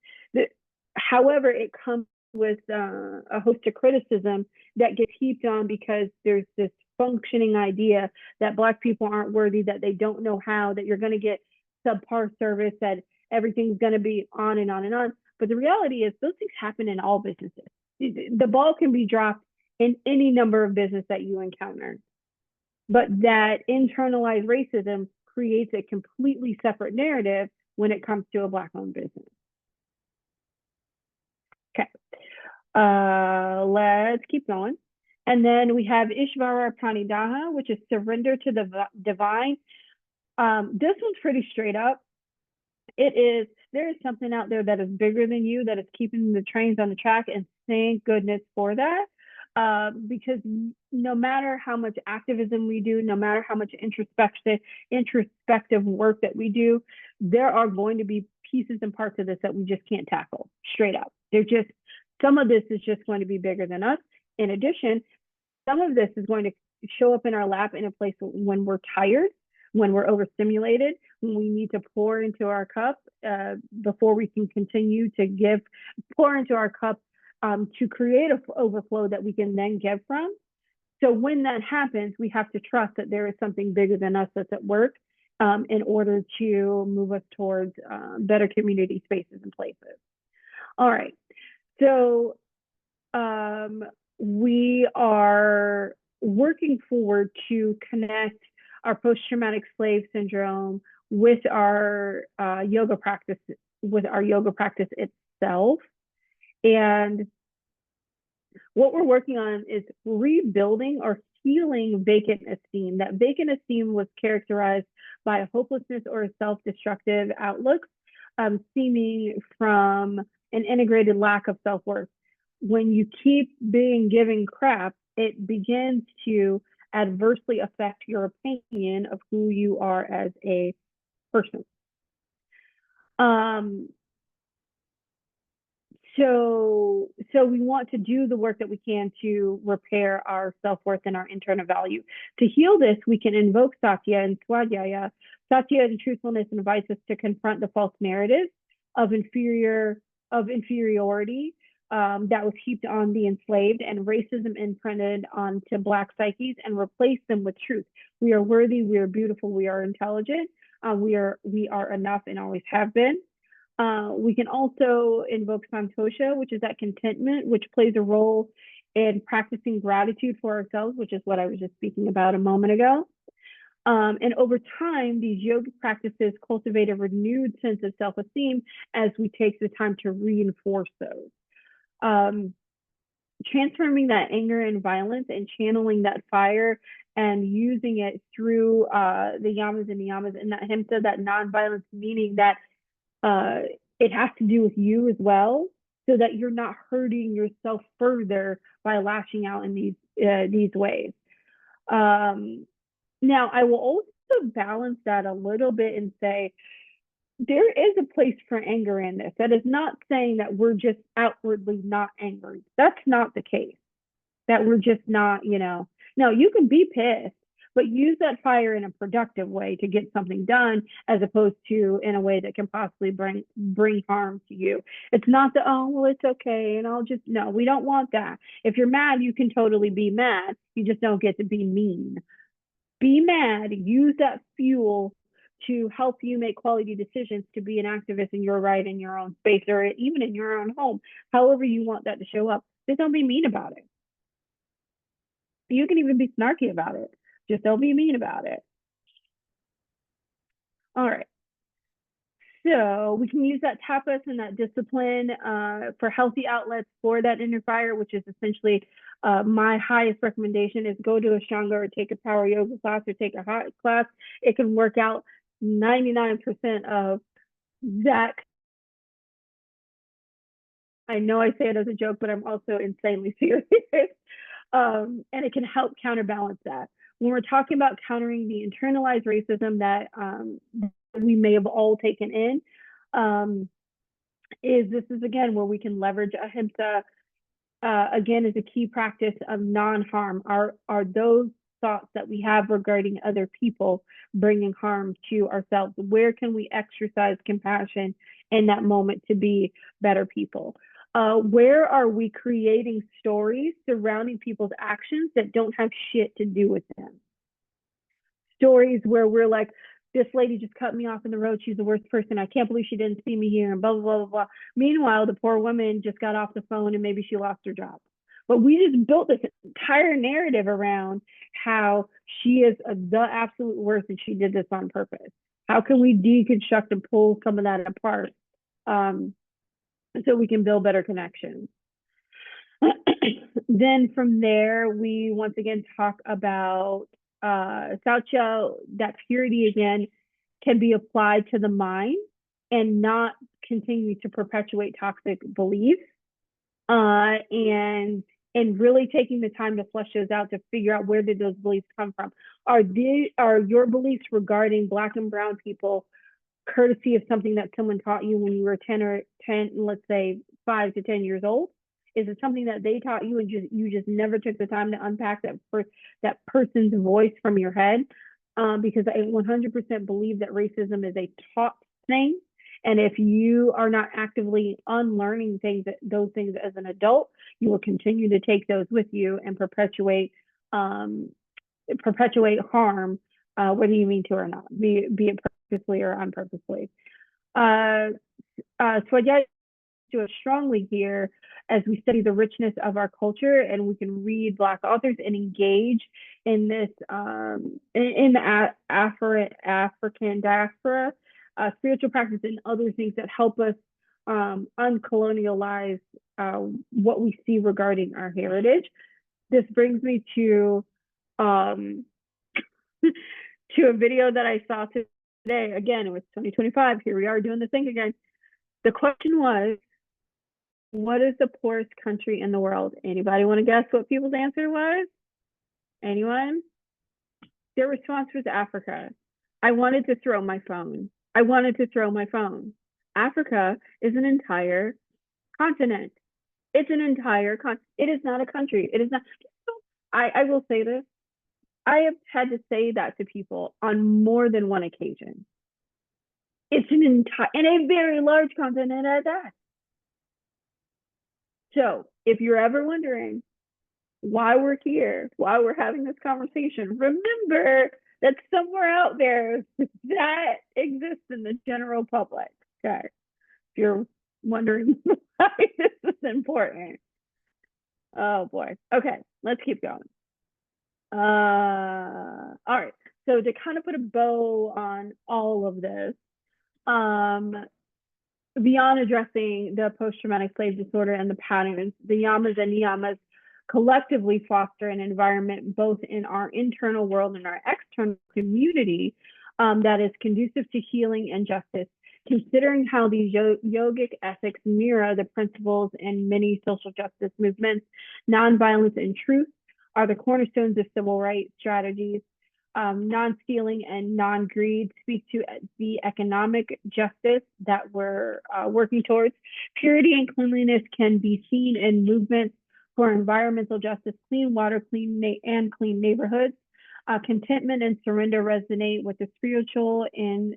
However, it comes with a host of criticism that gets heaped on because there's this functioning idea that Black people aren't worthy, that they don't know how, that you're going to get subpar service, that everything's going to be on and on and on. But the reality is those things happen in all businesses. The ball can be dropped in any number of business that you encounter. But that internalized racism creates a completely separate narrative when it comes to a Black-owned business. Okay, let's keep going. And then we have Ishvara Pranidaha, which is surrender to the divine. This one's pretty straight up. It is, there is something out there that is bigger than you, that is keeping the trains on the track, and thank goodness for that. Because no matter how much activism we do, no matter how much introspective work that we do, there are going to be pieces and parts of this that we just can't tackle straight up. Some of this is just going to be bigger than us. In addition, some of this is going to show up in our lap in a place when we're tired, when we're overstimulated, when we need to pour into our cup before we can continue to pour into our cup to create an overflow that we can then give from. So when that happens, we have to trust that there is something bigger than us that's at work in order to move us towards better community spaces and places. All right, so we are working forward to connect our post-traumatic slave syndrome with our yoga practice itself. And what we're working on is rebuilding or healing vacant esteem. That vacant esteem was characterized by a hopelessness or a self-destructive outlook, stemming from an integrated lack of self-worth. When you keep being given crap, it begins to adversely affect your opinion of who you are as a person. So we want to do the work that we can to repair our self-worth and our internal value. To heal this, we can invoke Satya and Swadhyaya. Satya and truthfulness invites us to confront the false narrative of inferiority that was heaped on the enslaved, and racism imprinted onto Black psyches, and replace them with truth. We are worthy, we are beautiful, we are intelligent, we are enough and always have been. We can also invoke Santosha, which is that contentment, which plays a role in practicing gratitude for ourselves, which is what I was just speaking about a moment ago. And over time, these yoga practices cultivate a renewed sense of self-esteem as we take the time to reinforce those. Transforming that anger and violence and channeling that fire and using it through the yamas and niyamas and that himsa, that non-violence, meaning that it has to do with you as well, so that you're not hurting yourself further by lashing out in these ways. Now, I will also balance that a little bit and say, there is a place for anger in this. That is not saying that we're just outwardly not angry. That's not the case. That we're just not, no, you can be pissed, but use that fire in a productive way to get something done, as opposed to in a way that can possibly bring harm to you. It's not the, oh, well, it's okay, and no, we don't want that. If you're mad, you can totally be mad. You just don't get to be mean. Be mad, use that fuel to help you make quality decisions, to be an activist in your right, in your own space, or even in your own home, however you want that to show up. Just don't be mean about it. You can even be snarky about it. Just don't be mean about it. All right. So we can use that tapas and that discipline for healthy outlets for that inner fire, which is essentially my highest recommendation is go to Ashtanga or take a power yoga class or take a hot class. It can work out 99% of that. I know I say it as a joke, but I'm also insanely serious. And it can help counterbalance that. When we're talking about countering the internalized racism that we may have all taken in, this is again where we can leverage ahimsa. Again, is a key practice of non-harm. Are those thoughts that we have regarding other people bringing harm to ourselves? Where can we exercise compassion in that moment to be better people? Where are we creating stories surrounding people's actions that don't have shit to do with them? Stories where we're like, this lady just cut me off in the road. She's the worst person. I can't believe she didn't see me here and blah, blah, blah, blah. Meanwhile, the poor woman just got off the phone and maybe she lost her job. But we just built this entire narrative around how she is the absolute worst and she did this on purpose. How can we deconstruct and pull some of that apart so we can build better connections? Then from there, we once again talk about Saucha, that purity again can be applied to the mind and not continue to perpetuate toxic beliefs. And really taking the time to flesh those out to figure out where did those beliefs come from. Are your beliefs regarding Black and brown people courtesy of something that someone taught you when you were 10, let's say 5 to 10 years old? Is it something that they taught you and you just never took the time to unpack that person's voice from your head? Because I 100% believe that racism is a taught thing. And if you are not actively unlearning those things as an adult, you will continue to take those with you and perpetuate harm, whether you mean to or not, be it purposely or unpurposely. So I do it strongly here as we study the richness of our culture, and we can read Black authors and engage in this in the African diaspora, spiritual practice and other things that help us uncolonialize what we see regarding our heritage. This brings me to to a video that I saw today. Again, it was 2025. Here we are doing the thing again. The question was, what is the poorest country in the world? Anybody want to guess what people's answer was? Anyone? Their response was Africa. I wanted to throw my phone. Africa is an entire continent. It's an entire continent. It is not a country. It is not. I will say this. I have had to say that to people on more than one occasion. It's an entire, and a very large continent at that. So if you're ever wondering why we're here, why we're having this conversation, remember that somewhere out there that exists in the general public. Okay. If you're wondering why this is important. Oh boy. Okay, let's keep going. All right. So to kind of put a bow on all of this, beyond addressing the post-traumatic slave disorder and the patterns, the yamas and niyamas collectively foster an environment both in our internal world and our external community that is conducive to healing and justice. Considering how these yogic ethics mirror the principles in many social justice movements, nonviolence and truth are the cornerstones of civil rights strategies. Non-stealing and non-greed speak to the economic justice that we're working towards. Purity and cleanliness can be seen in movements for environmental justice, clean water, clean neighborhoods. Contentment and surrender resonate with the spiritual, and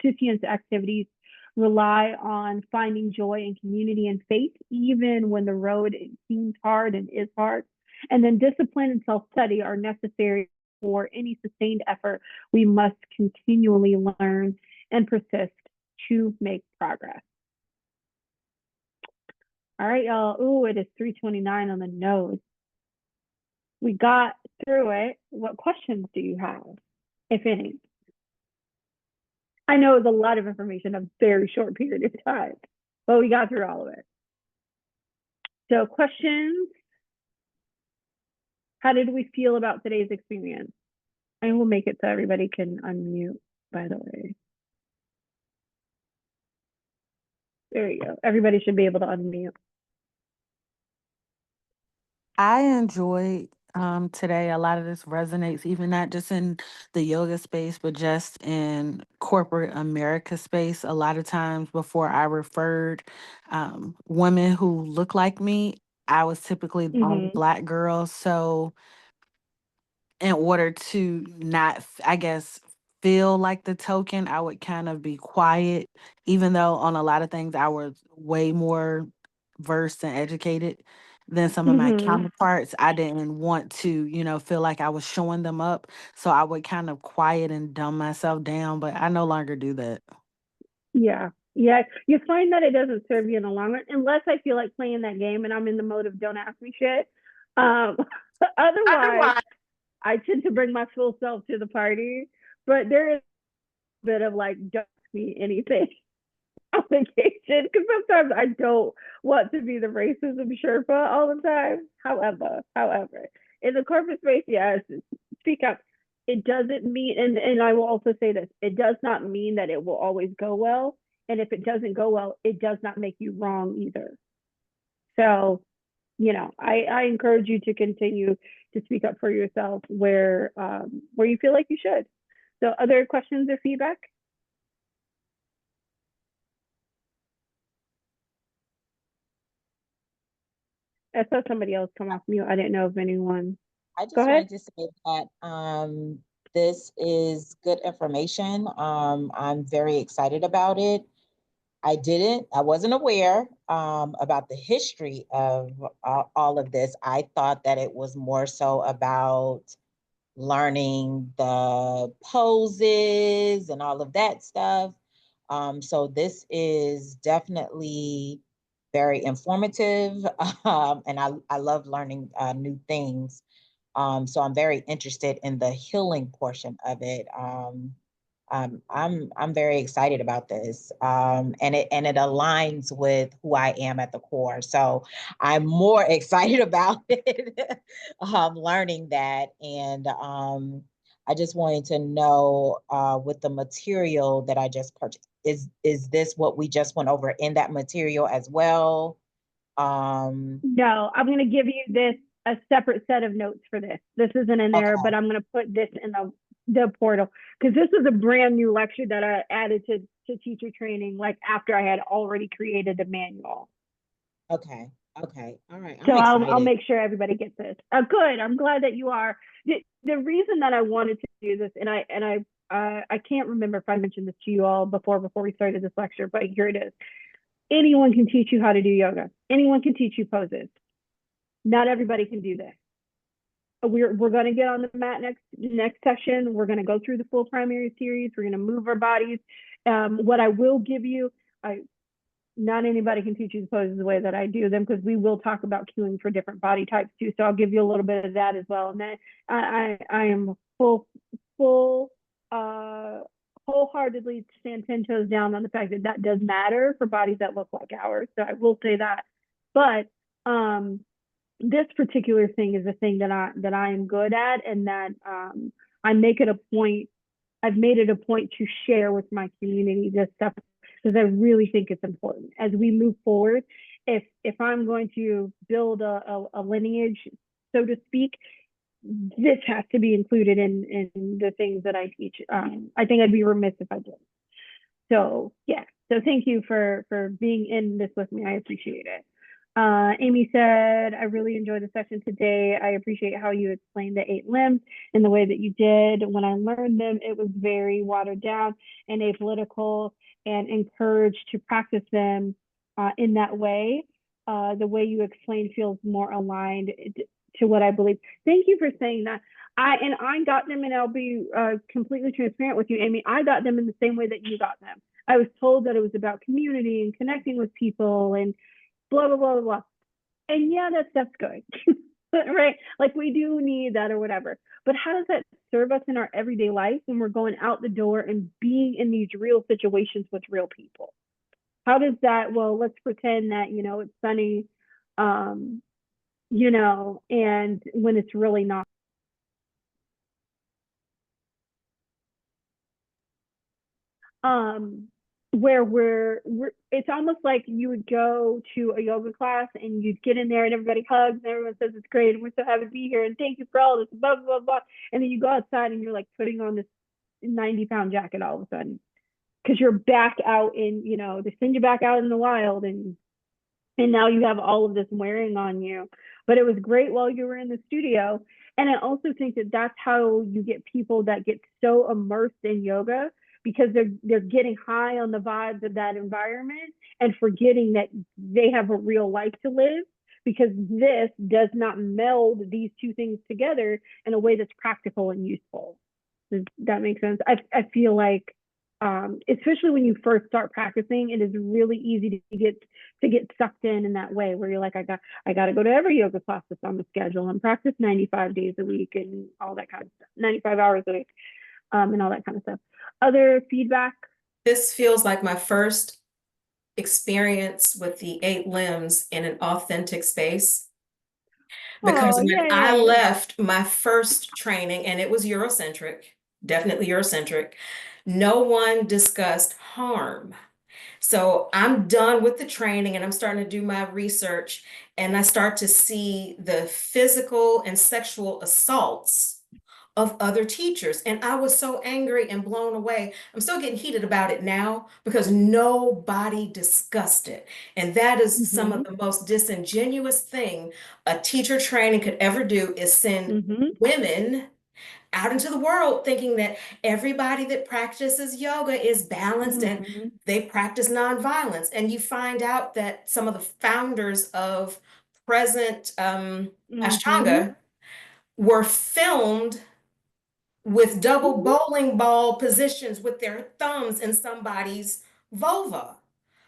Tusian's activities rely on finding joy in community and faith, even when the road seems hard and is hard. And then discipline and self-study are necessary for any sustained effort. We must continually learn and persist to make progress. All right, y'all. Ooh, it is 3:29 on the nose. We got through it. What questions do you have, if any? I know it's a lot of information in a very short period of time, but we got through all of it. So questions? How did we feel about today's experience? I will make it so everybody can unmute, by the way. There you go. Everybody should be able to unmute. I enjoyed today. A lot of this resonates, even not just in the yoga space, but just in corporate America space. A lot of times before I referred women who look like me, I was typically the only Black girl. So in order to not, I guess, feel like the token, I would kind of be quiet, even though on a lot of things I was way more versed and educated than some of my counterparts. I didn't want to, feel like I was showing them up. So I would kind of quiet and dumb myself down, but I no longer do that. Yeah. Yeah. You find that it doesn't serve you in the long run, unless I feel like playing that game and I'm in the mode of don't ask me shit. Otherwise, I tend to bring my full self to the party, but there is a bit of like, don't ask me anything on vacation, because sometimes I don't want to be the racism Sherpa all the time. However, in the corporate space, yes, speak up. It doesn't mean, and I will also say this, it does not mean that it will always go well. And if it doesn't go well, it does not make you wrong either. So, I encourage you to continue to speak up for yourself where you feel like you should. So, other questions or feedback? I saw somebody else come off mute. I didn't know if anyone. I just Go ahead. wanted to say that this is good information. I'm very excited about it. I wasn't aware about the history of all of this. I thought that it was more so about learning the poses and all of that stuff. So this is definitely very informative, and I love learning new things. So I'm very interested in the healing portion of it. I'm very excited about this, and it aligns with who I am at the core. So I'm more excited about it, learning that, and I just wanted to know with the material that I just purchased, is this what we just went over in that material as well? No, I'm going to give you a separate set of notes for this. This isn't in there, but I'm going to put this in the portal, because this is a brand new lecture that I added to teacher training, like after I had already created the manual. Okay. All right. So I'll make sure everybody gets this. Good. I'm glad that you are. The reason that I wanted to do this, and I can't remember if I mentioned this to you all before we started this lecture, but here it is. Anyone can teach you how to do yoga. Anyone can teach you poses. Not everybody can do this. We're going to get on the mat next session. We're going to go through the full primary series. We're going to move our bodies. What I will give you, not anybody can teach you the poses the way that I do them, because we will talk about cueing for different body types too. So I'll give you a little bit of that as well. And then I am wholeheartedly stand 10 toes down on the fact that does matter for bodies that look like ours. So I will say that. But this particular thing is a thing that I am good at, and that I make it a point. I've made it a point to share with my community this stuff, because I really think it's important as we move forward. If I'm going to build a lineage, so to speak, this has to be included in the things that I teach. I think I'd be remiss if I didn't. So yeah. So thank you for being in this with me. I appreciate it. Amy said, I really enjoyed the session today. I appreciate how you explained the 8 limbs in the way that you did. When I learned them, it was very watered down and apolitical, and encouraged to practice them in that way. The way you explained feels more aligned to what I believe. Thank you for saying that. I got them, and I'll be completely transparent with you, Amy. I got them in the same way that you got them. I was told that it was about community and connecting with people and blah, blah, blah, blah. And yeah, that stuff's good, right? Like we do need that or whatever. But how does that serve us in our everyday life when we're going out the door and being in these real situations with real people? How does that, well, let's pretend that, it's sunny, and when it's really not. Where we're it's almost like you would go to a yoga class and you'd get in there and everybody hugs and everyone says it's great and we're so happy to be here and thank you for all this, blah blah blah, and then you go outside and you're like putting on this 90-pound jacket all of a sudden because you're back out in, they send you back out in the wild, and now you have all of this wearing on you. But it was great while you were in the studio. And I also think that that's how you get people that get so immersed in yoga, because they're getting high on the vibes of that environment and forgetting that they have a real life to live, because this does not meld these two things together in a way that's practical and useful. Does that make sense? I feel like, especially when you first start practicing, it is really easy to get sucked in that way, where you're like, I got to go to every yoga class that's on the schedule and practice 95 days a week and all that kind of stuff, 95 hours a week, and all that kind of stuff. Other feedback? This feels like my first experience with the 8 limbs in an authentic space. Because when I left my first training, and it was Eurocentric, definitely Eurocentric, no one discussed harm. So I'm done with the training and I'm starting to do my research, and I start to see the physical and sexual assaults of other teachers. And I was so angry and blown away. I'm still getting heated about it now because nobody discussed it. And that is some of the most disingenuous thing a teacher training could ever do, is send women out into the world thinking that everybody that practices yoga is balanced and they practice nonviolence. And you find out that some of the founders of present Ashtanga were filmed with double bowling ball positions with their thumbs in somebody's vulva.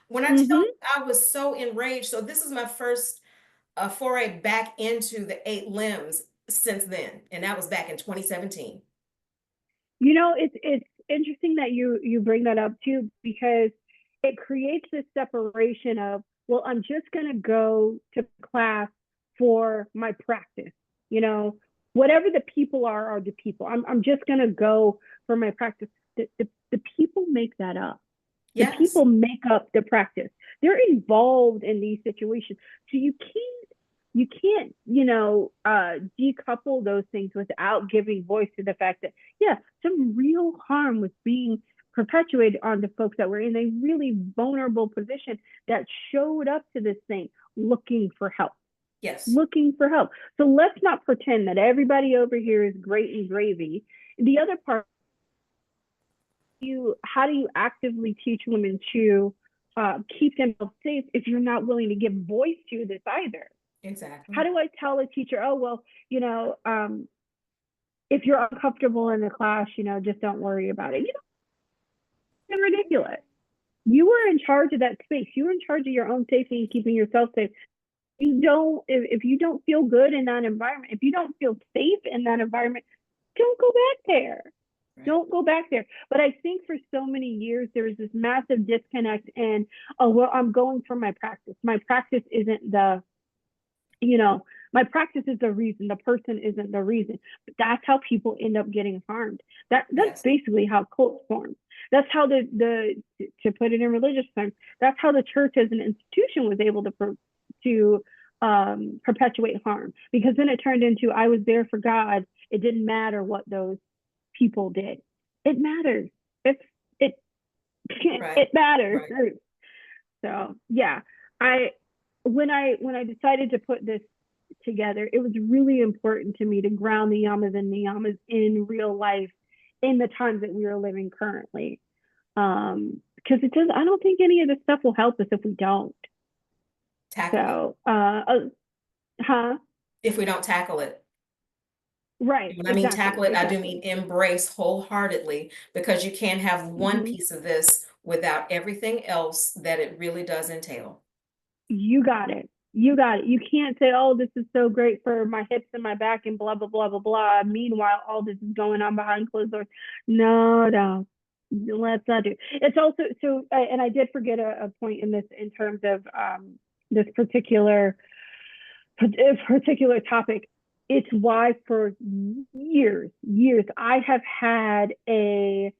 When I tell you, I was so enraged. So this is my first foray back into the 8 limbs since then, and that was back in 2017. It's interesting that you bring that up too, because it creates this separation of, well, I'm just going to go to class for my practice. Whatever the people are the people. I'm just going to go for my practice. The people make that up. Yes. The people make up the practice. They're involved in these situations. So you can't decouple those things without giving voice to the fact that, some real harm was being perpetuated on the folks that were in a really vulnerable position that showed up to this thing looking for help. Yes. Looking for help. So let's not pretend that everybody over here is great and gravy. The other part, how do you actively teach women to keep themselves safe if you're not willing to give voice to this either? Exactly. How do I tell a teacher, oh, well, if you're uncomfortable in the class, just don't worry about it. It's ridiculous. You were in charge of that space. You were in charge of your own safety and keeping yourself safe. If you don't feel good in that environment, if you don't feel safe in that environment, don't go back there. Right. Don't go back there. But I think for so many years, there was this massive disconnect and, oh, well, I'm going for my practice. My practice isn't my practice is the reason. The person isn't the reason. But that's how people end up getting harmed. That's basically how cults form. That's how to put it in religious terms, that's how the church as an institution was able to perpetuate harm, because then it turned into, I was there for God. It didn't matter what those people did. It matters. It matters. Right. So yeah, when I decided to put this together, it was really important to me to ground the yamas and niyamas in real life, in the times that we are living currently. Because I don't think any of this stuff will help us if we don't. Tackle it. If we don't tackle it. Right. When I mean tackle it, I do mean embrace wholeheartedly, because you can't have one piece of this without everything else that it really does entail. You got it. You got it. You can't say, oh, this is so great for my hips and my back and blah, blah, blah, blah, blah. Meanwhile, all this is going on behind closed doors. No, no, let's not do it. It's also, so, and I did forget a point in this in terms of this particular topic. It's why for years, I have had a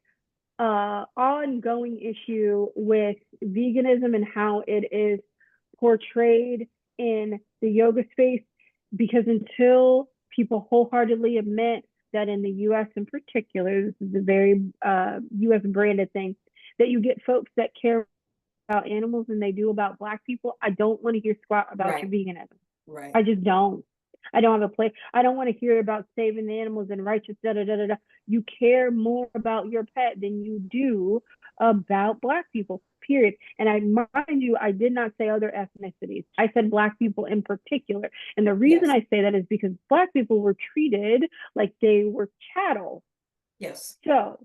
ongoing issue with veganism and how it is portrayed in the yoga space, because until people wholeheartedly admit that in the US in particular, this is a very US branded thing, that you get folks that care about animals than they do about Black people, I don't want to hear squat about your veganism. Right. I just don't. I don't have a place. I don't want to hear about saving the animals and righteous da da da da da. You care more about your pet than you do about Black people, period. And I mind you, I did not say other ethnicities. I said Black people in particular. And the reason I say that is because Black people were treated like they were chattel. Yes. So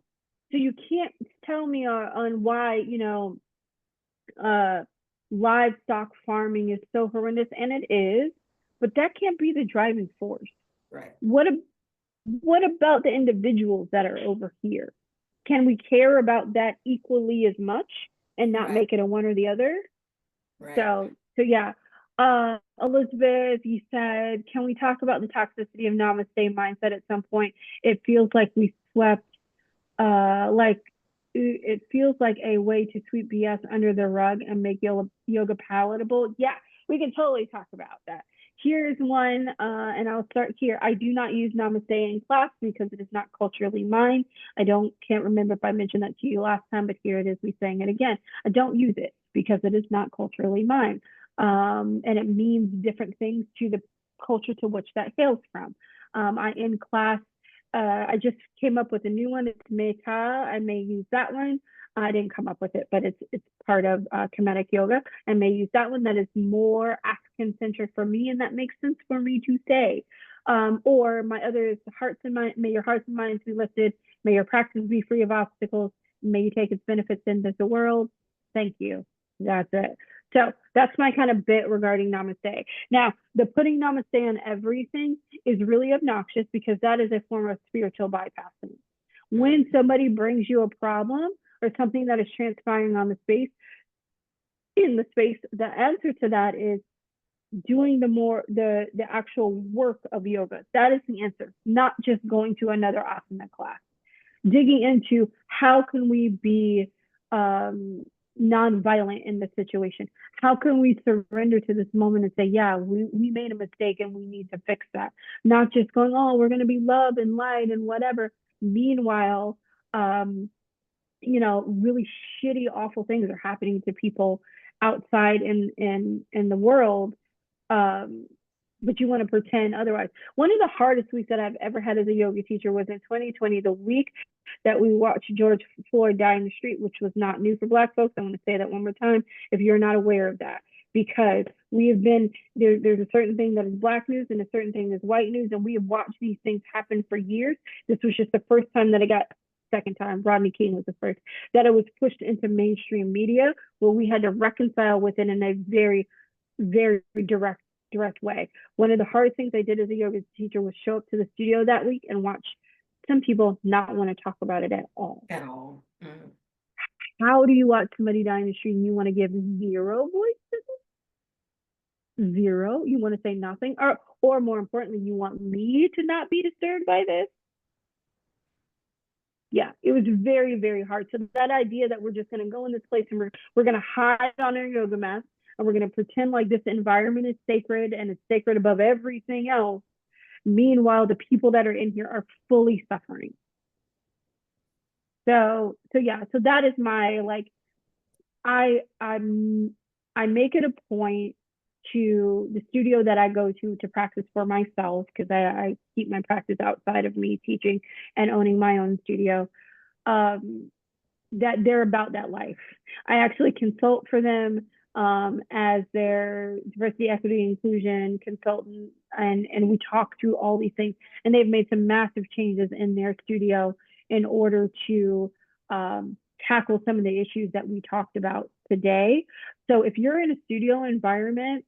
you can't tell me on why, you know, livestock farming is so horrendous, and it is, but that can't be the driving force. Right. What about the individuals that are over here? Can we care about that equally as much and not make it a one or the other? Right. So yeah. Elizabeth, you said, can we talk about the toxicity of namaste mindset at some point? It feels like we swept, it feels like a way to sweep BS under the rug and make yoga palatable. Yeah, we can totally talk about that. Here's one, and I'll start here. I do not use namaste in class because it is not culturally mine. Can't remember if I mentioned that to you last time, but here it is, me saying it again. I don't use it because it is not culturally mine. And it means different things to the culture to which that hails from. In class, I just came up with a new one. It's Metta. I may use that one. I didn't come up with it, but it's part of Kemetic yoga. I may use that one. That is more African centric for me, and that makes sense for me to say. Or my other is hearts and mind. May your hearts and minds be lifted. May your practice be free of obstacles. May you take its benefits into the world. Thank you. That's it. So that's my kind of bit regarding namaste. Now, the putting namaste on everything is really obnoxious because that is a form of spiritual bypassing. When somebody brings you a problem or something that is transpiring on the space, the answer to that is doing the actual work of yoga. That is the answer, not just going to another asana class. Digging into how can we be non-violent in this situation? How can we surrender to this moment and say, yeah, we made a mistake and we need to fix that? Not just going, oh, we're going to be love and light and whatever. Meanwhile, really shitty, awful things are happening to people outside in the world. But you want to pretend otherwise. One of the hardest weeks that I've ever had as a yoga teacher was in 2020, the week that we watched George Floyd die in the street, which was not new for Black folks. I want to say that one more time, if you're not aware of that, because we have been, there's a certain thing that is Black news and a certain thing is white news, and we have watched these things happen for years. This was just the first time that it got, second time, Rodney King was the first, that it was pushed into mainstream media, where we had to reconcile with it in a very, very direct way. One of the hardest things I did as a yoga teacher was show up to the studio that week and watch some people not want to talk about it at all. At all. Mm. How do you watch somebody die in the street and you want to give zero voice? Zero? You want to say nothing? Or more importantly, you want me to not be disturbed by this? Yeah, it was very, very hard. So that idea that we're just going to go in this place and we're going to hide on our yoga mat and we're going to pretend like this environment is sacred and it's sacred above everything else. Meanwhile, the people that are in here are fully suffering. So that is my, I make it a point to the studio that I go to practice for myself, because I keep my practice outside of me teaching and owning my own studio, that they're about that life. I actually consult for them as their diversity, equity, inclusion consultant, and we talk through all these things. And they've made some massive changes in their studio in order to tackle some of the issues that we talked about today. So if you're in a studio environment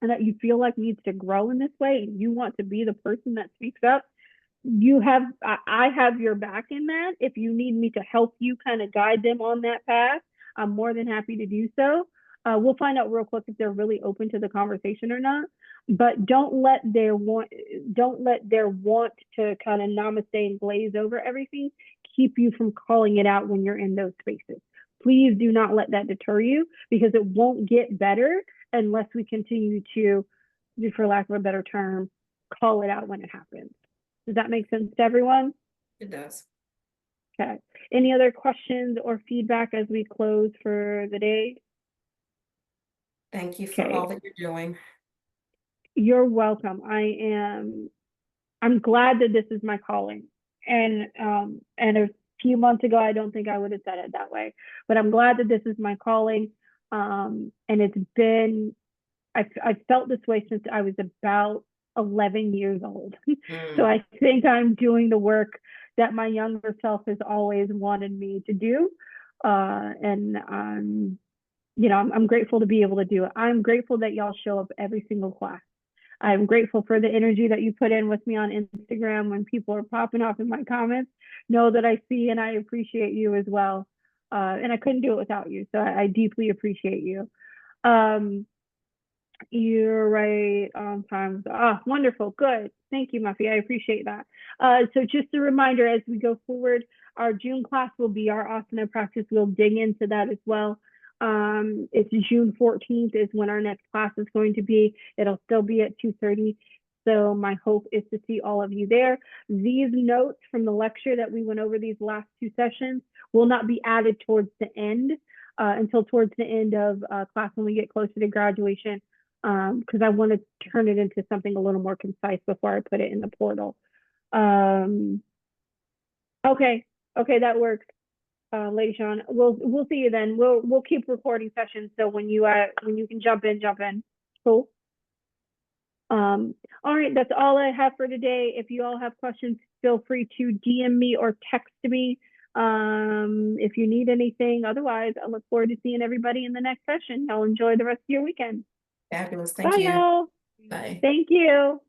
and that you feel like needs to grow in this way, and you want to be the person that speaks up, you have, I have your back in that. If you need me to help you kind of guide them on that path, I'm more than happy to do so. We'll find out real quick if they're really open to the conversation or not. But don't let their want to kind of namaste and glaze over everything keep you from calling it out when you're in those spaces. Please do not let that deter you, because it won't get better unless we continue to, for lack of a better term, call it out when it happens. Does that make sense to everyone? It does. Okay. Any other questions or feedback as we close for the day? Thank you for all that you're doing. You're welcome. I'm glad that this is my calling. And a few months ago, I don't think I would have said it that way, but I'm glad that this is my calling. And it's been, I felt this way since I was about 11 years old. So I think I'm doing the work that my younger self has always wanted me to do. You know, I'm grateful to be able to do it. I'm grateful that y'all show up every single class. I'm grateful for the energy that you put in with me on Instagram when people are popping off in my comments. Know that I see and I appreciate you as well. And I couldn't do it without you. So I deeply appreciate you. You're right on time. Ah, wonderful. Good. Thank you, Muffy. I appreciate that. So just a reminder, as we go forward, our June class will be our asana practice. We'll dig into that as well. It's June 14th is when our next class is going to be. It'll still be at 2:30. So my hope is to see all of you there. These notes from the lecture that we went over these last two sessions will not be added towards the end until towards the end of class when we get closer to graduation, because I want to turn it into something a little more concise before I put it in the portal. Okay, that works. Lady Sean, we'll see you then. We'll keep recording sessions, so when you can jump in. Cool. All right, that's all I have for today. If you all have questions, feel free to DM me or text me if you need anything. Otherwise, I look forward to seeing everybody in the next session. Y'all enjoy the rest of your weekend. Fabulous. Thank Bye, you. y'all. Bye. Thank you.